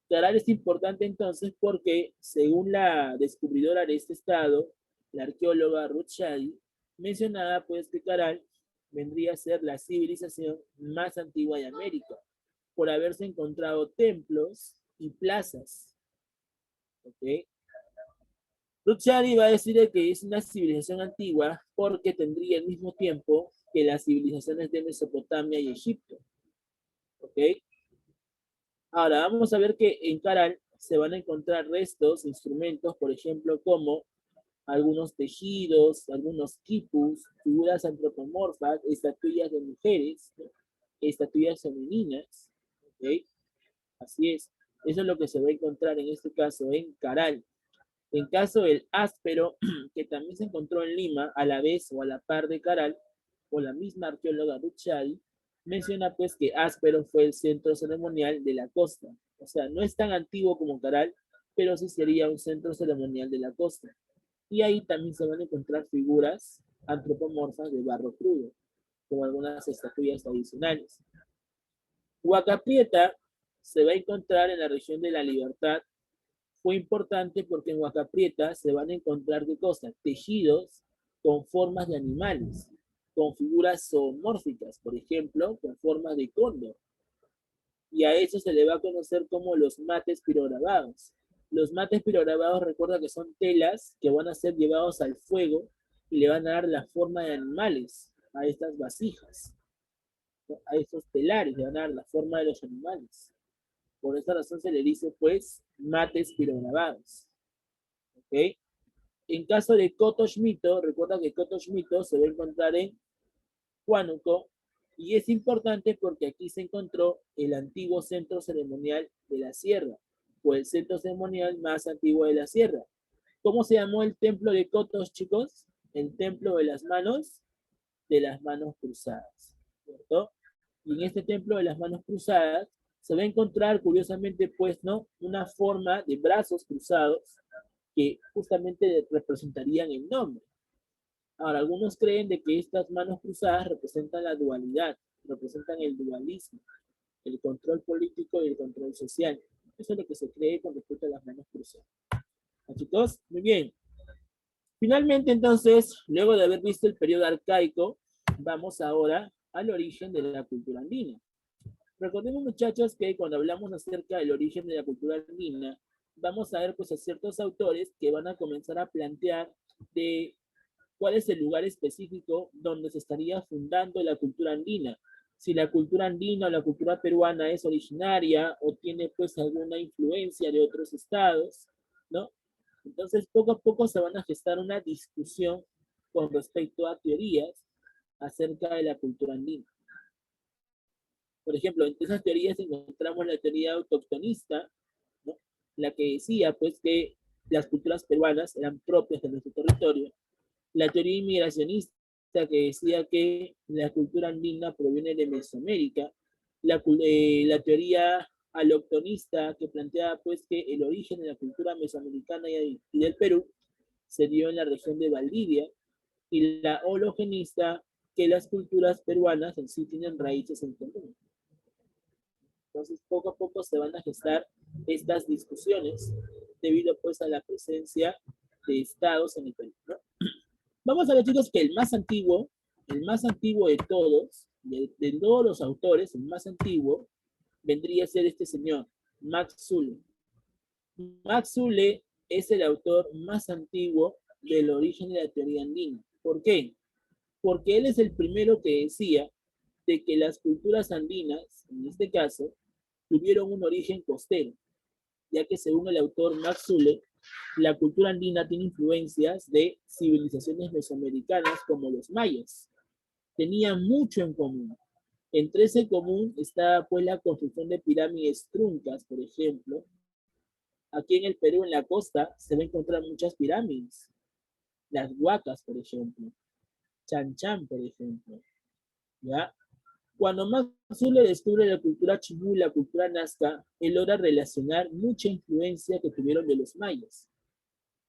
Caral es importante entonces porque, según la descubridora de este estado, la arqueóloga Ruth Shady, mencionaba pues que Caral vendría a ser la civilización más antigua de América, por haberse encontrado templos y plazas. ¿Ok? Ruth Shady va a decir que es una civilización antigua porque tendría el mismo tiempo que las civilizaciones de Mesopotamia y Egipto. ¿Ok? Ahora, vamos a ver que en Caral se van a encontrar restos, instrumentos, por ejemplo, como algunos tejidos, algunos quipus, figuras antropomorfas, estatuillas de mujeres, ¿no? Estatuillas femeninas. ¿Ok? Así es. Eso es lo que se va a encontrar en este caso en Caral. En caso del áspero, que también se encontró en Lima, a la vez o a la par de Caral, o la misma arqueóloga Ruchadi, menciona pues que Áspero fue el centro ceremonial de la costa. O sea, no es tan antiguo como Caral, pero sí sería un centro ceremonial de la costa. Y ahí también se van a encontrar figuras antropomorfas de barro crudo, como algunas estatuillas tradicionales. Huaca Prieta se va a encontrar en la región de La Libertad. Fue importante porque en Huaca Prieta se van a encontrar de cosas, tejidos con formas de animales, con figuras zoomórficas, por ejemplo, con formas de cóndor. Y a eso se le va a conocer como los mates pirograbados. Los mates pirograbados, recuerda que son telas que van a ser llevados al fuego y le van a dar la forma de animales a estas vasijas, a estos telares, le van a dar la forma de los animales. Por esa razón se le dice, pues, mates pirograbados. ¿Ok? En caso de Cotoshmito, recuerda que Cotoshmito se va a encontrar en Huánuco, y es importante porque aquí se encontró el antiguo centro ceremonial de la sierra, o el centro ceremonial más antiguo de la sierra. ¿Cómo se llamó el templo de Cotos, chicos? El templo de las manos cruzadas, ¿cierto? Y en este templo de las manos cruzadas se va a encontrar, curiosamente, pues, ¿no? Una forma de brazos cruzados que justamente representarían el nombre. Ahora, algunos creen de que estas manos cruzadas representan la dualidad, representan el dualismo, el control político y el control social. Eso es lo que se cree con respecto a las manos cruzadas. ¿Ah, chicos? Muy bien. Finalmente, entonces, luego de haber visto el periodo arcaico, vamos ahora al origen de la cultura andina. Recordemos, muchachos, que cuando hablamos acerca del origen de la cultura andina, vamos a ver pues a ciertos autores que van a comenzar a plantear de cuál es el lugar específico donde se estaría fundando la cultura andina. Si la cultura andina o la cultura peruana es originaria o tiene pues alguna influencia de otros estados, ¿no? Entonces poco a poco se van a gestar una discusión con respecto a teorías acerca de la cultura andina. Por ejemplo, entre esas teorías encontramos la teoría autoctonista, ¿no? La que decía pues que las culturas peruanas eran propias de nuestro territorio, la teoría inmigracionista que decía que la cultura andina proviene de Mesoamérica, la teoría aloctonista que planteaba pues que el origen de la cultura mesoamericana y del Perú se dio en la región de Valdivia, y la hologenista que las culturas peruanas en sí tienen raíces en común. Entonces, poco a poco se van a gestar estas discusiones debido pues a la presencia de estados en el Perú, ¿no? Vamos a ver, chicos, que el más antiguo de todos, de todos los autores, el más antiguo, vendría a ser este señor, Max Zule. Max Zule es el autor más antiguo del origen de la teoría andina. ¿Por qué? Porque él es el primero que decía de que las culturas andinas, en este caso, tuvieron un origen costero, ya que según el autor Max Zule, la cultura andina tiene influencias de civilizaciones mesoamericanas como los mayas. Tenían mucho en común. Entre ese común está pues la construcción de pirámides truncas, por ejemplo. Aquí en el Perú, en la costa, se va a encontrar muchas pirámides. Las huacas, por ejemplo. Chan Chan, por ejemplo. ¿Ya? Cuando Max Zule descubre la cultura chimú y la cultura nazca, él logra relacionar mucha influencia que tuvieron de los mayas.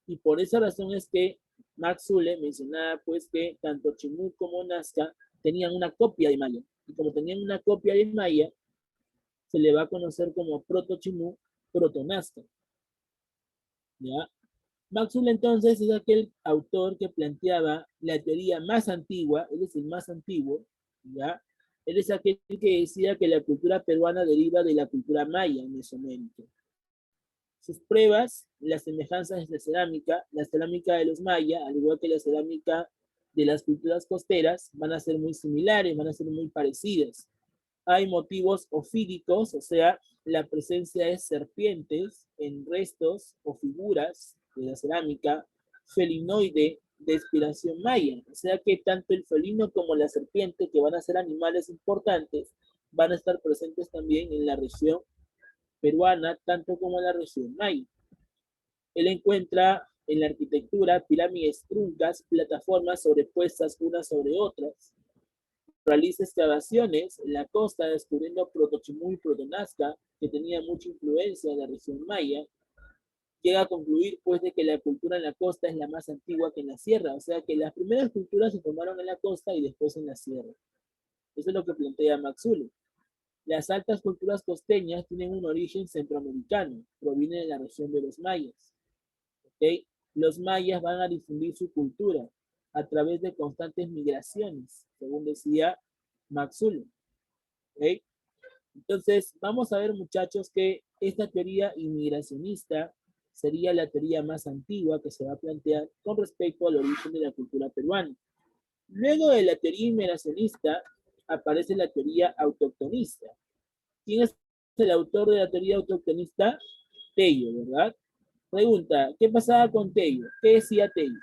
Y por esa razón es que Max Zule mencionaba pues que tanto chimú como nazca tenían una copia de maya. Y como tenían una copia de maya, se le va a conocer como proto-chimú, proto-nazca. ¿Ya? Max Zule entonces es aquel autor que planteaba la teoría más antigua, él es el más antiguo, ¿ya? Él es aquel que decía que la cultura peruana deriva de la cultura maya en Mesoamérica. Sus pruebas, las semejanzas de la cerámica de los mayas, al igual que la cerámica de las culturas costeras, van a ser muy similares, van a ser muy parecidas. Hay motivos ofídicos, o sea, la presencia de serpientes en restos o figuras de la cerámica, felinoide de inspiración maya, o sea que tanto el felino como la serpiente, que van a ser animales importantes, van a estar presentes también en la región peruana, tanto como en la región maya. Él encuentra en la arquitectura pirámides truncas, plataformas sobrepuestas unas sobre otras. Realiza excavaciones en la costa descubriendo Protochimú y Protonazca, que tenía mucha influencia en la región maya. Llega a concluir pues de que la cultura en la costa es la más antigua que en la sierra, o sea que las primeras culturas se formaron en la costa y después en la sierra. Eso es lo que plantea Max Zule. Las altas culturas costeñas tienen un origen centroamericano, provienen de la región de los mayas. ¿Okay? Los mayas van a difundir su cultura a través de constantes migraciones, según decía Max Zule. ¿Okay? Entonces, vamos a ver, muchachos, que esta teoría inmigracionista sería la teoría más antigua que se va a plantear con respecto al origen de la cultura peruana. Luego de la teoría inmigracionista aparece la teoría autoctonista. ¿Quién es el autor de la teoría autoctonista? Tello, ¿verdad? Pregunta, ¿qué pasaba con Tello? ¿Qué decía Tello?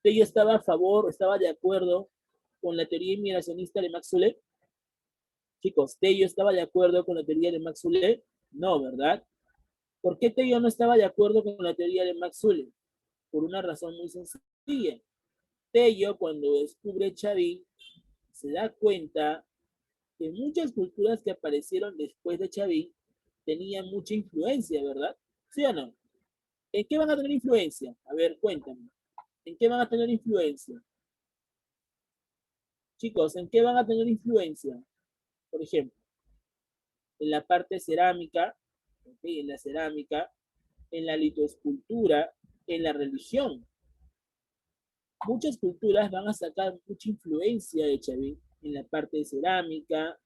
¿Tello estaba a favor, estaba de acuerdo con la teoría inmigracionista de Max Zule? Chicos, ¿Tello estaba de acuerdo con la teoría de Max Zule? No, ¿verdad? ¿Por qué Tello no estaba de acuerdo con la teoría de Max Zule? Por una razón muy sencilla. Tello, cuando descubre Chavín, se da cuenta que muchas culturas que aparecieron después de Chavín tenían mucha influencia, ¿verdad? ¿Sí o no? ¿En qué van a tener influencia? A ver, cuéntame. ¿En qué van a tener influencia? Chicos, ¿en qué van a tener influencia? Por ejemplo, en la parte cerámica, ¿okay? En la cerámica, en la litoescultura, en la religión. Muchas culturas van a sacar mucha influencia de Chavín en la parte de cerámica,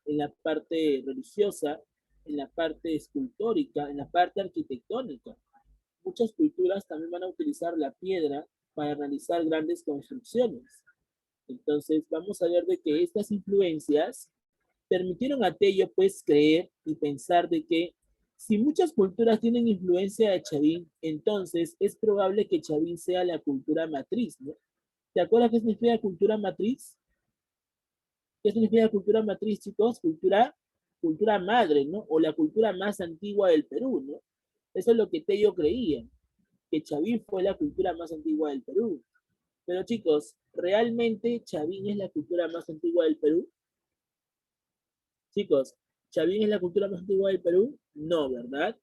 en la parte religiosa, en la parte escultórica, en la parte arquitectónica. Muchas culturas también van a utilizar la piedra para realizar grandes construcciones. Entonces, vamos a ver de que estas influencias permitieron a Tello pues creer y pensar de que si muchas culturas tienen influencia de Chavín, entonces es probable que Chavín sea la cultura matriz, ¿no? ¿Te acuerdas qué significa cultura matriz? ¿Qué significa cultura matriz, chicos? Cultura madre, ¿no? O la cultura más antigua del Perú, ¿no? Eso es lo que Tello creía, que Chavín fue la cultura más antigua del Perú. Pero chicos, ¿realmente Chavín es la cultura más antigua del Perú? Chicos, ¿Chavín es la cultura más antigua del Perú? No, ¿verdad?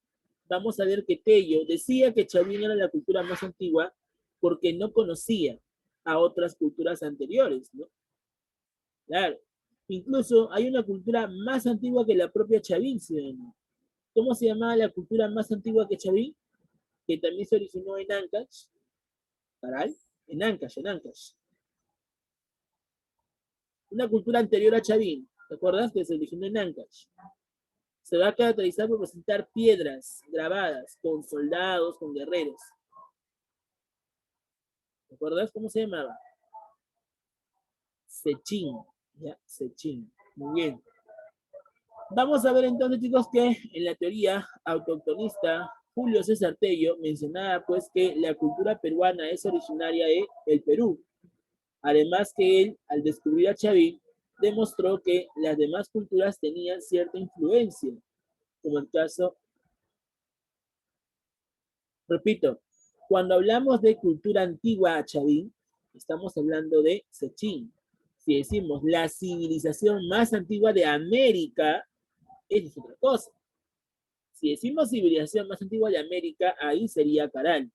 Vamos a ver que Tello decía que Chavín era la cultura más antigua porque no conocía a otras culturas anteriores, ¿no? Claro. Incluso hay una cultura más antigua que la propia Chavín, ciudadano. ¿Cómo se llamaba la cultura más antigua que Chavín? Que también se originó en Ancash. Caray, en Ancash. Una cultura anterior a Chavín, ¿te acuerdas? Que se originó en Ancash. Se va a caracterizar por presentar piedras grabadas con soldados, con guerreros. ¿Te acuerdas cómo se llamaba? Sechín. ¿Ya? Sechín. Muy bien. Vamos a ver entonces, chicos, que en la teoría autoctonista, Julio César Tello mencionaba pues que la cultura peruana es originaria del Perú. Además que él, al descubrir a Chavín, demostró que las demás culturas tenían cierta influencia, como el caso, repito, cuando hablamos de cultura antigua a Chavín, estamos hablando de Sechín. Si decimos la civilización más antigua de América, eso es otra cosa. Si decimos civilización más antigua de América, ahí sería Caral.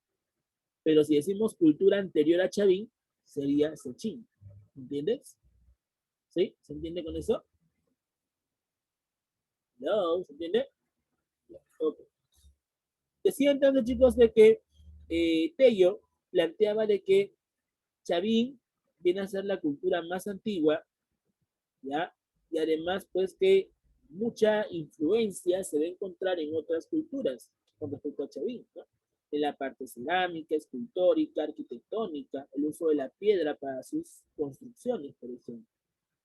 Pero si decimos cultura anterior a Chavín, sería Sechín. ¿Entiendes? ¿Sí? ¿Se entiende con eso? No, ¿se entiende? Okay. Decía entonces, chicos, de que Tello planteaba de que Chavín viene a ser la cultura más antigua, ¿ya? Y además, pues que mucha influencia se va a encontrar en otras culturas con respecto a Chavín, ¿no? En la parte cerámica, escultórica, arquitectónica, el uso de la piedra para sus construcciones, por ejemplo,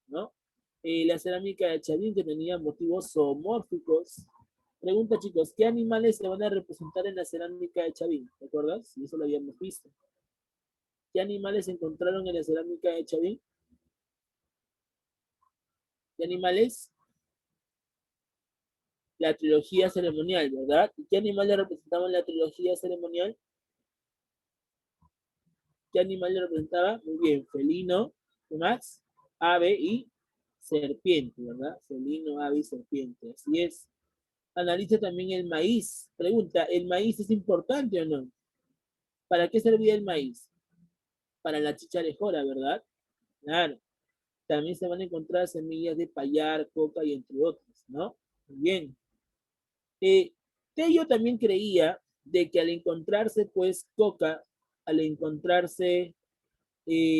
¿no? La cerámica de Chavín que tenía motivos zoomórficos. Pregunta, chicos, ¿qué animales se van a representar en la cerámica de Chavín? ¿Te acuerdas? Y eso lo habíamos visto. ¿Qué animales se encontraron en la cerámica de Chavín? ¿Qué animales? La trilogía ceremonial, ¿verdad? ¿Y qué animales representaban la trilogía ceremonial? ¿Qué animal le representaba? Muy bien, felino, ¿qué más? Ave y serpiente, ¿verdad? Felino, ave y serpiente, así es. Analiza también el maíz. Pregunta, ¿el maíz es importante o no? ¿Para qué servía el maíz? Para la chicha de jora, ¿verdad? Claro. También se van a encontrar semillas de payar, coca y entre otros, ¿no? Muy bien. Tello también creía de que al encontrarse, pues, coca, al encontrarse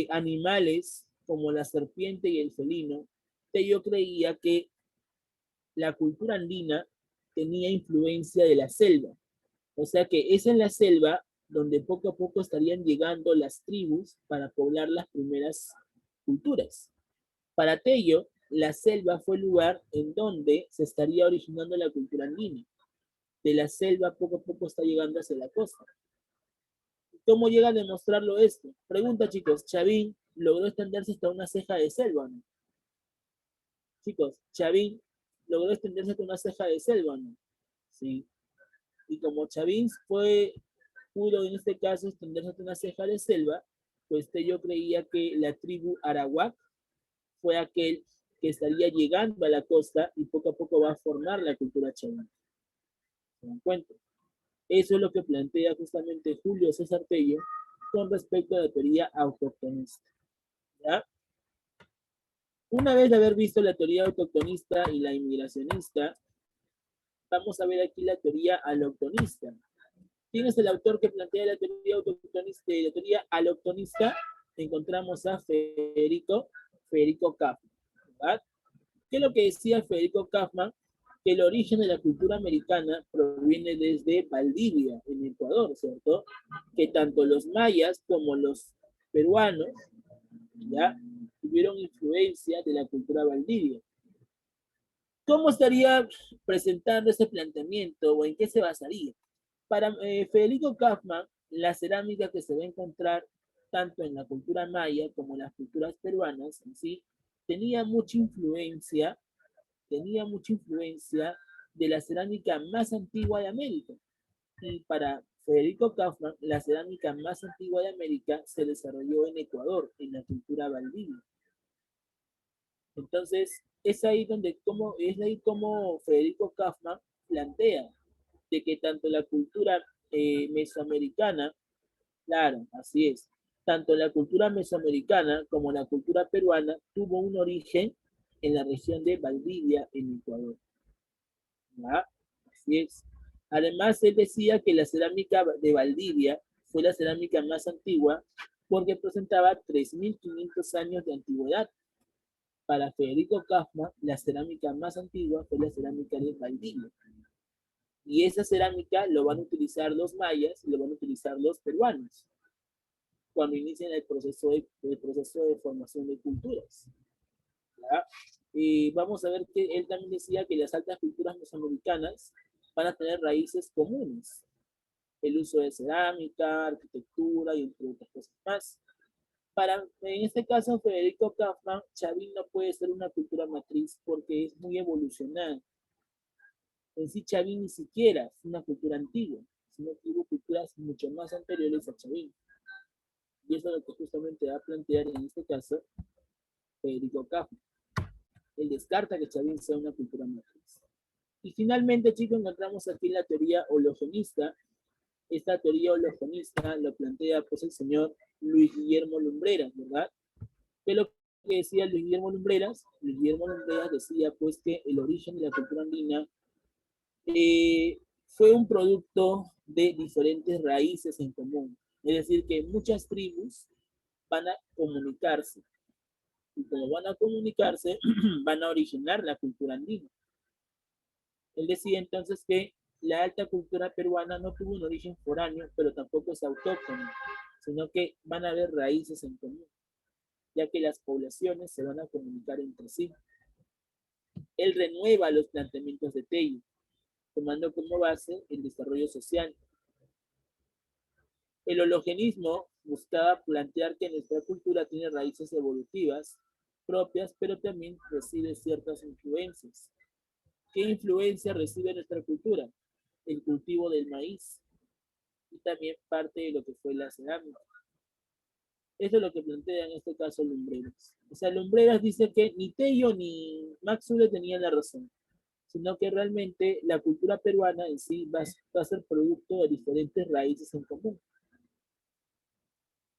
animales como la serpiente y el felino, Tello creía que la cultura andina tenía influencia de la selva. O sea que es en la selva donde poco a poco estarían llegando las tribus para poblar las primeras culturas. Para Tello, la selva fue el lugar en donde se estaría originando la cultura andina. De la selva poco a poco está llegando hacia la costa. ¿Cómo llega a demostrarlo esto? Pregunta, chicos, ¿Chavín logró extenderse hasta una ceja de selva, ¿no? Chicos, ¿Chavín logró extenderse hasta una ceja de selva, ¿no? Sí. Y como Chavín pudo en este caso extenderse hasta una ceja de selva, pues yo creía que la tribu Arawak fue aquel que estaría llegando a la costa y poco a poco va a formar la cultura chavín. ¿Se dan cuenta? Eso es lo que plantea justamente Julio César Tello con respecto a la teoría autoctonista. ¿Ya? Una vez de haber visto la teoría autoctonista y la inmigracionista, vamos a ver aquí la teoría aloctonista. ¿Quién es el autor que plantea la teoría autoctonista? La teoría aloctonista, encontramos a Federico Kaufman, ¿verdad? ¿Qué es lo que decía Federico Kaufman? Que el origen de la cultura americana proviene desde Valdivia, en Ecuador, ¿cierto? Que tanto los mayas como los peruanos, ¿ya? Tuvieron influencia de la cultura Valdivia. ¿Cómo estaría presentando ese planteamiento o en qué se basaría? Para Federico Kaufman, la cerámica que se va a encontrar tanto en la cultura maya como en las culturas peruanas, ¿sí? Tenía mucha influencia de la cerámica más antigua de América. Y para Federico Kaufman, la cerámica más antigua de América se desarrolló en Ecuador, en la cultura Valdivia. Entonces, es ahí como Federico Kaufman plantea de que tanto la cultura mesoamericana, claro, así es, tanto la cultura mesoamericana como la cultura peruana tuvo un origen en la región de Valdivia, en Ecuador. ¿Ya? Así es. Además, él decía que la cerámica de Valdivia fue la cerámica más antigua porque presentaba 3.500 años de antigüedad. Para Federico Kaufmann, la cerámica más antigua fue la cerámica de Valdivia. Y esa cerámica lo van a utilizar los mayas y lo van a utilizar los peruanos cuando inician el proceso de formación de culturas. ¿Ya? Y vamos a ver que él también decía que las altas culturas mesoamericanas van a tener raíces comunes. El uso de cerámica, arquitectura y entre otras cosas más. En este caso, Federico Kaufmann, Chavín no puede ser una cultura matriz porque es muy evolucionada. En sí, Chavín ni siquiera es una cultura antigua, sino que hubo culturas mucho más anteriores a Chavín. Y eso es lo que justamente va a plantear en este caso Federico Kaufmann. Él descarta que Chavín sea una cultura matriz. Y finalmente, chicos, encontramos aquí la teoría hologenista. Esta teoría hologenista lo plantea pues el señor Luis Guillermo Lumbreras, ¿verdad? ¿Qué es lo que decía Luis Guillermo Lumbreras? Luis Guillermo Lumbreras decía pues que el origen de la cultura andina fue un producto de diferentes raíces en común. Es decir, que muchas tribus van a comunicarse. Y como van a comunicarse, van a originar la cultura andina. Él decía entonces que la alta cultura peruana no tuvo un origen foráneo, pero tampoco es autóctona, sino que van a haber raíces en común, ya que las poblaciones se van a comunicar entre sí. Él renueva los planteamientos de Tello, tomando como base el desarrollo social. El hologenismo buscaba plantear que nuestra cultura tiene raíces evolutivas propias, pero también recibe ciertas influencias. ¿Qué influencia recibe nuestra cultura? El cultivo del maíz y también parte de lo que fue la cerámica. Eso es lo que plantea en este caso Lumbreras. O sea, Lumbreras dice que ni Tello ni Max Zule tenían la razón, sino que realmente la cultura peruana en sí va a ser producto de diferentes raíces en común.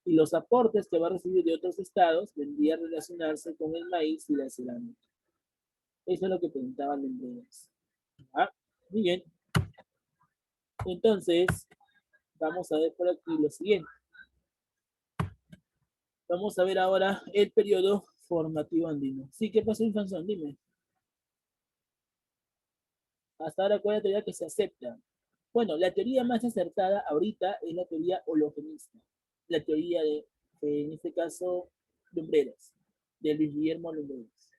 Y los aportes que va a recibir de otros estados vendrían a relacionarse con el maíz y la cerámica. Eso es lo que preguntaba Lumbreras. Ah, muy bien. Entonces, vamos a ver por aquí lo siguiente. Vamos a ver ahora el periodo formativo andino. Sí, ¿qué pasó, Infanzón? Dime. Hasta ahora, ¿cuál es la teoría que se acepta? Bueno, la teoría más acertada ahorita es la teoría hologenista. La teoría de, en este caso, Lumbreras, de Luis Guillermo Lumbreras.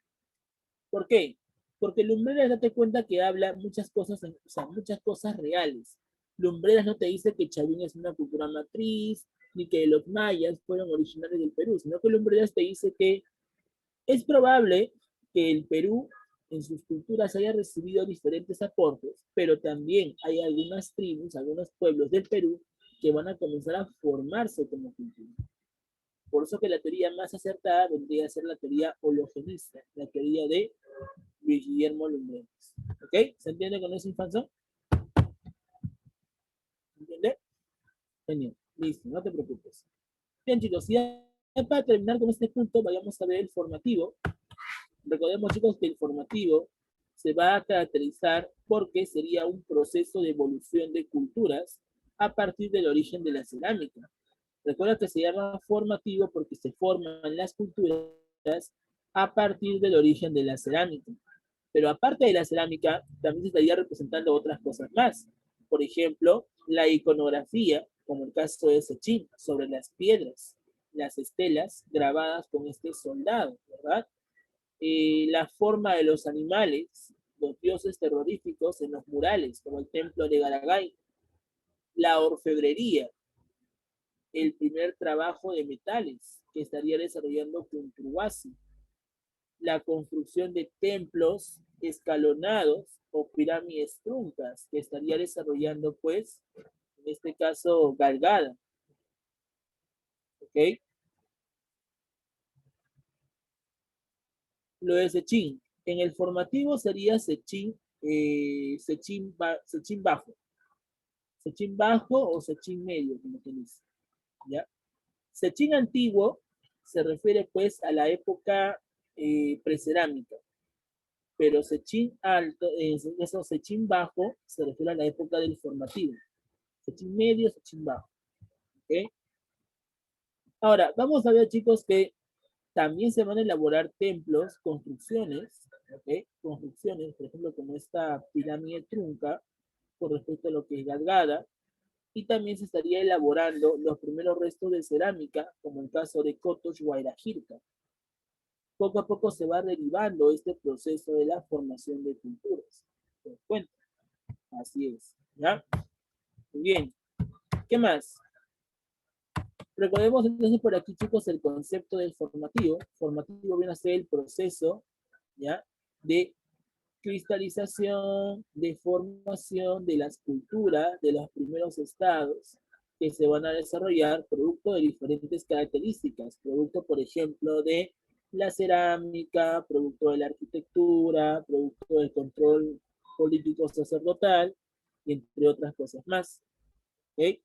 ¿Por qué? Porque Lumbreras, date cuenta que habla muchas cosas, o sea, muchas cosas reales. Lumbreras no te dice que Chavín es una cultura matriz, ni que los mayas fueron originarios del Perú, sino que Lumbreras te dice que es probable que el Perú en sus culturas haya recibido diferentes aportes, pero también hay algunas tribus, algunos pueblos del Perú que van a comenzar a formarse como cultura. Por eso que la teoría más acertada vendría a ser la teoría hologenista, la teoría de Luis Guillermo Lumbreras. ¿Ok? ¿Se entiende con eso, Infanzón? ¿Se entiende? Genial. Listo, no te preocupes. Bien, chicos, ya para terminar con este punto, vayamos a ver el formativo. Recordemos, chicos, que el formativo se va a caracterizar porque sería un proceso de evolución de culturas a partir del origen de la cerámica. Recuerda que se llama formativo porque se forman las culturas a partir del origen de la cerámica. Pero aparte de la cerámica, también se estaría representando otras cosas más. Por ejemplo, la iconografía, como el caso de Sechín, sobre las piedras, las estelas grabadas con este soldado, ¿verdad? La forma de los animales, los dioses terroríficos en los murales, como el templo de Garagay, la orfebrería, el primer trabajo de metales que estaría desarrollando Kunturwasi, la construcción de templos escalonados o pirámides truncas que estaría desarrollando, pues, en este caso, Galgada. ¿Ok? Lo de Sechín. En el formativo sería Sechín, Sechín bajo. Sechín bajo o Sechín medio, como se dice. ¿Ya? Sechín antiguo se refiere pues a la época precerámica, pero Sechín alto, eso Sechín bajo se refiere a la época del formativo. Sechín medio, Sechín bajo. ¿Okay? Ahora, vamos a ver, chicos, que también se van a elaborar templos, construcciones, ¿okay? Construcciones, por ejemplo, como esta pirámide trunca, con respecto a lo que es Gadgada, y también se estaría elaborando los primeros restos de cerámica, como el caso de Kotosh Guairajirka. Poco a poco se va derivando este proceso de la formación de culturas. ¿Se dan cuenta? Así es. ¿Ya? Muy bien. ¿Qué más? Recordemos entonces por aquí, chicos, el concepto del formativo. Formativo viene a ser el proceso, ¿ya? De cristalización, de formación de las culturas de los primeros estados que se van a desarrollar producto de diferentes características, producto, por ejemplo, de la cerámica, producto de la arquitectura, producto del control político sacerdotal, y entre otras cosas más. ¿Okay?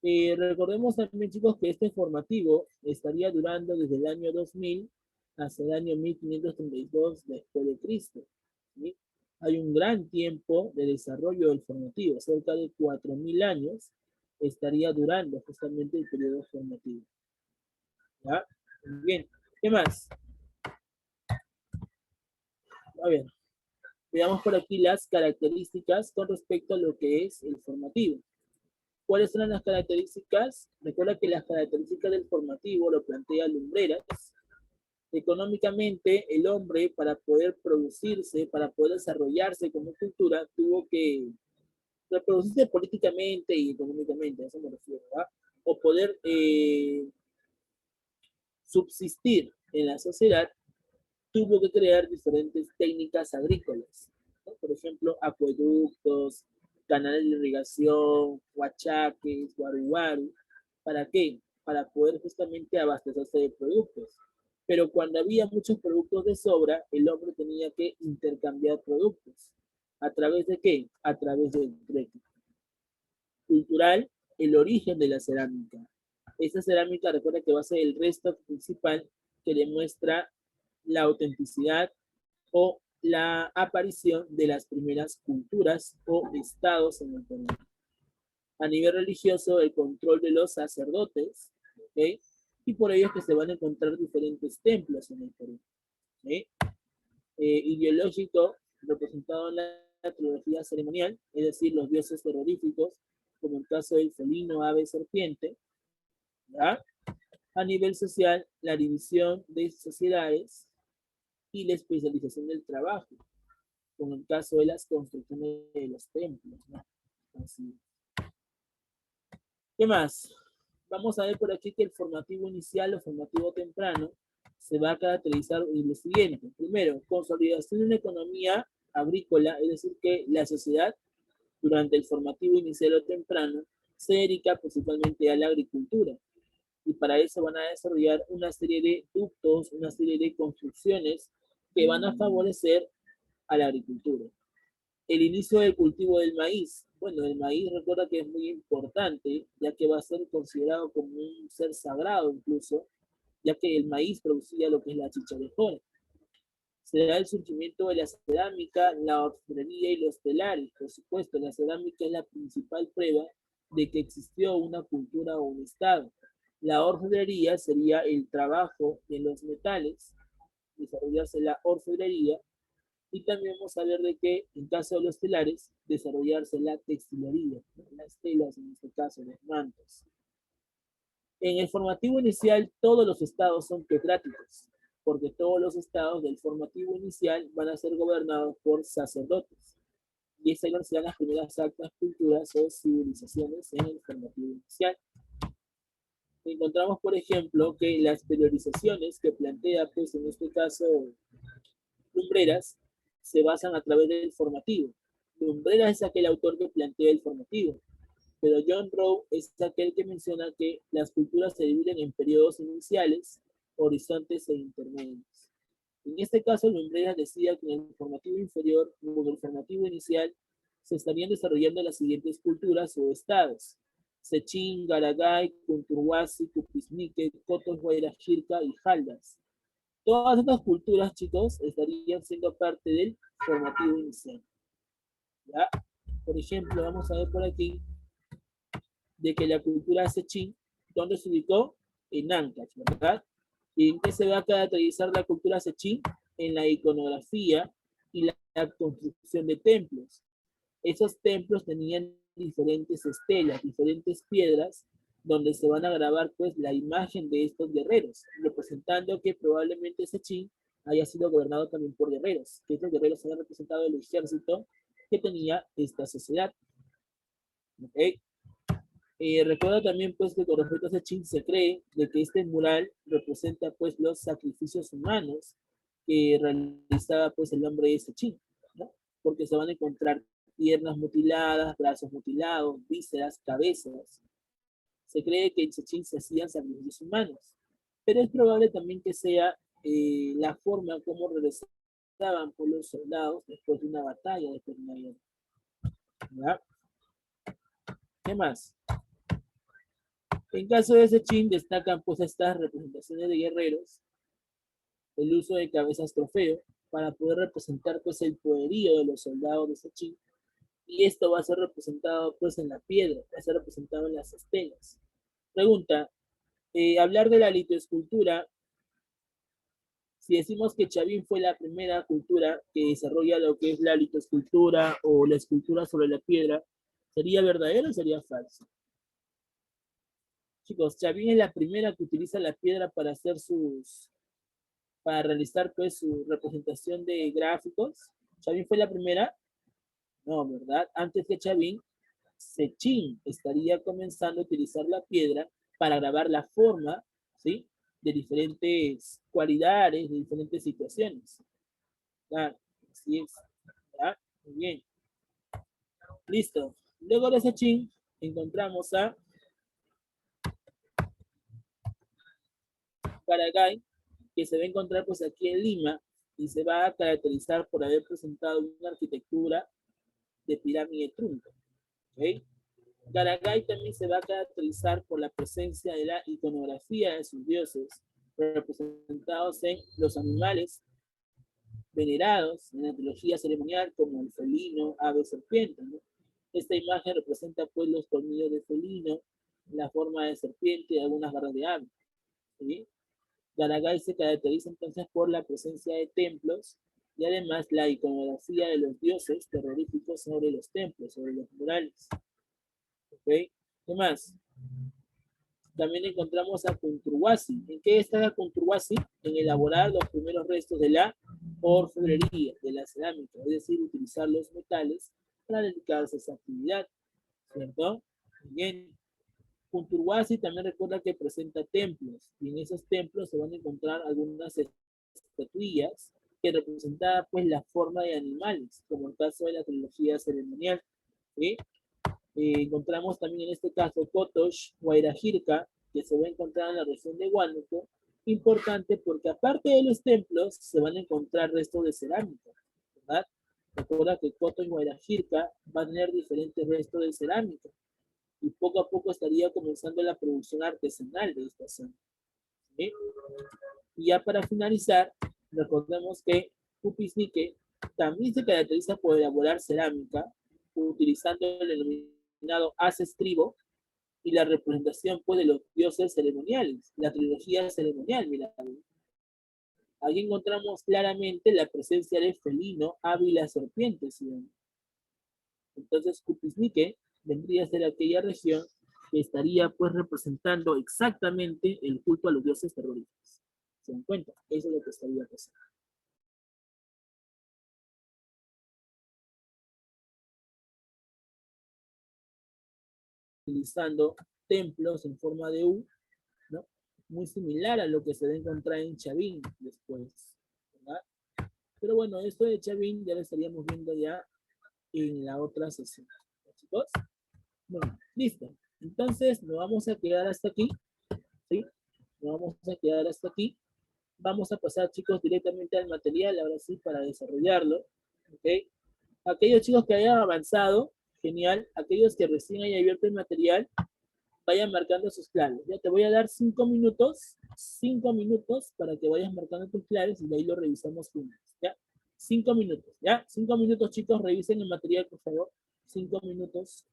Recordemos también, chicos, que este formativo estaría durando desde el año 2000 hasta el año 1532 después de Cristo. ¿Sí? Hay un gran tiempo de desarrollo del formativo, cerca de 4000 años estaría durando justamente el periodo formativo. ¿Ya? Muy bien. ¿Qué más? A ver, veamos por aquí las características con respecto a lo que es el formativo. ¿Cuáles son las características? Recuerda que las características del formativo lo plantea Lumbreras. Económicamente, el hombre, para poder producirse, para poder desarrollarse como cultura, tuvo que reproducirse políticamente y económicamente, a eso me refiero, ¿verdad? O poder subsistir en la sociedad, tuvo que crear diferentes técnicas agrícolas, ¿no? Por ejemplo, acueductos, canales de irrigación, huachaques, guaruguaru. ¿Para qué? Para poder justamente abastecerse de productos. Pero cuando había muchos productos de sobra, el hombre tenía que intercambiar productos. ¿A través de qué? A través del trueque. Cultural, el origen de la cerámica. Esta cerámica, recuerda que va a ser el resto principal que demuestra la autenticidad o la aparición de las primeras culturas o estados en el Perú. A nivel religioso, el control de los sacerdotes, ¿okay? Y por ello es que se van a encontrar diferentes templos en el Perú. ¿Okay? Ideológico, representado en la trilogía ceremonial, es decir, los dioses terroríficos, como el caso del felino, ave, serpiente. ¿Ya? A nivel social, la división de sociedades y la especialización del trabajo, como el caso de las construcciones de los templos, ¿no? Así. ¿Qué más? Vamos a ver por aquí que el formativo inicial o formativo temprano se va a caracterizar en lo siguiente. Primero, consolidación de una economía agrícola, es decir, que la sociedad durante el formativo inicial o temprano se dedica principalmente a la agricultura. Y para eso van a desarrollar una serie de ductos, una serie de construcciones que van a favorecer a la agricultura. El inicio del cultivo del maíz. Bueno, el maíz recuerda que es muy importante, ya que va a ser considerado como un ser sagrado incluso, ya que el maíz producía lo que es la chicha de jora. Se da el surgimiento de la cerámica, la orfebrería y los telares. Por supuesto, la cerámica es la principal prueba de que existió una cultura o un estado. La orfebrería sería el trabajo de los metales, desarrollarse la orfebrería, y también vamos a ver de que en caso de los telares, desarrollarse la textilería, ¿no? Las telas en este caso, los mantos. En el formativo inicial, todos los estados son teocráticos, porque todos los estados del formativo inicial van a ser gobernados por sacerdotes. Y esas serán las primeras altas culturas o civilizaciones en el formativo inicial. Encontramos, por ejemplo, que las periodizaciones que plantea, pues en este caso, Lumbreras, se basan a través del formativo. Lumbreras es aquel autor que plantea el formativo, pero John Rowe es aquel que menciona que las culturas se dividen en periodos iniciales, horizontes e intermedios. En este caso, Lumbreras decía que en el formativo inferior o en el formativo inicial se estarían desarrollando las siguientes culturas o estados: Sechín, Garagay, Kunturhuasi, Cupisnique, Cotos, Guairajirca y Jaldas. Todas estas culturas, chicos, estarían siendo parte del formativo inicial. ¿Ya? Por ejemplo, vamos a ver por aquí de que la cultura Sechín, ¿dónde se ubicó? En Ancash, ¿verdad? ¿Y en qué se va a caracterizar la cultura Sechín? En la iconografía y la construcción de templos. Esos templos tenían diferentes estelas, diferentes piedras, donde se van a grabar pues la imagen de estos guerreros, representando que probablemente Sechín haya sido gobernado también por guerreros, que estos guerreros hayan representado el ejército que tenía esta sociedad. ¿Okay? Recuerda también pues que con respecto a Sechín se cree de que este mural representa pues los sacrificios humanos que realizaba pues el hombre de Sechín, ¿no? Porque se van a encontrar piernas mutiladas, brazos mutilados, vísceras, cabezas. Se cree que en Sechín se hacían sacrificios humanos, pero es probable también que sea la forma como regresaban por los soldados después de una batalla, después de una guerra. ¿Ya? ¿Qué más? En caso de Sechín destacan pues estas representaciones de guerreros, el uso de cabezas trofeo para poder representar pues el poderío de los soldados de Sechín, y esto va a ser representado pues en la piedra, va a ser representado en las estelas. Pregunta, hablar de la litoescultura, si decimos que Chavín fue la primera cultura que desarrolla lo que es la litoescultura o la escultura sobre la piedra, ¿sería verdadero o sería falso? Chicos, Chavín es la primera que utiliza la piedra para hacer para realizar pues su representación de gráficos. ¿Chavín fue la primera? No, ¿verdad? Antes que Chavín, Sechín estaría comenzando a utilizar la piedra para grabar la forma, ¿sí? De diferentes cualidades, de diferentes situaciones. Claro, así es. ¿Ya? Muy bien. Listo. Luego de Sechín, encontramos a Caragay, que se va a encontrar pues aquí en Lima y se va a caracterizar por haber presentado una arquitectura de pirámide trunca. ¿Okay? Garagay también se va a caracterizar por la presencia de la iconografía de sus dioses, representados en los animales venerados en la trilogía ceremonial como el felino, ave, serpiente, ¿no? Esta imagen representa pues los colmillos de felino, la forma de serpiente y algunas garras de ave. ¿Sí? Garagay se caracteriza entonces por la presencia de templos y además la iconografía de los dioses terroríficos sobre los templos, sobre los murales. ¿Ok? ¿Qué más? También encontramos a Kunturwasi. ¿En qué está Kunturwasi? En elaborar los primeros restos de la orfebrería, de la cerámica, es decir, utilizar los metales para dedicarse a esa actividad. ¿Cierto? Bien. Kunturwasi también recuerda que presenta templos, y en esos templos se van a encontrar algunas estatuillas que representaban pues la forma de animales, como el caso de la trilogía ceremonial. ¿Sí? Encontramos también en este caso Kotosh, Guairajirca, que se va a encontrar en la región de Huánuco, importante porque aparte de los templos se van a encontrar restos de cerámica, ¿verdad? Recuerda que Kotosh, Guairajirca va a tener diferentes restos de cerámica y poco a poco estaría comenzando la producción artesanal de esta zona. ¿Sí? Y ya para finalizar, recordemos que Cupisnique también se caracteriza por elaborar cerámica utilizando el denominado haz escribo y la representación pues, de los dioses ceremoniales, la trilogía ceremonial. Mira, aquí encontramos claramente la presencia de felino, ávila, serpiente. ¿Sí? Entonces, Cupisnique vendría a ser aquella región que estaría pues representando exactamente el culto a los dioses terroristas. ¿Se dan cuenta? Eso es lo que estaría pasando. Utilizando templos en forma de U, ¿no? Muy similar a lo que se va a encontrar en Chavín después, ¿verdad? Pero bueno, esto de Chavín ya lo estaríamos viendo ya en la otra sesión. ¿Chicos? Bueno, listo. Entonces, nos vamos a quedar hasta aquí, ¿sí? Nos vamos a quedar hasta aquí. Vamos a pasar, chicos, directamente al material, ahora sí, para desarrollarlo, ¿ok? Aquellos chicos que hayan avanzado, genial. Aquellos que recién hayan abierto el material, vayan marcando sus claves. Ya te voy a dar 5 minutos para que vayas marcando tus claves y de ahí lo revisamos juntos. ¿Ya? 5 minutos, ¿ya? 5 minutos, chicos, revisen el material, por favor. 5 minutos.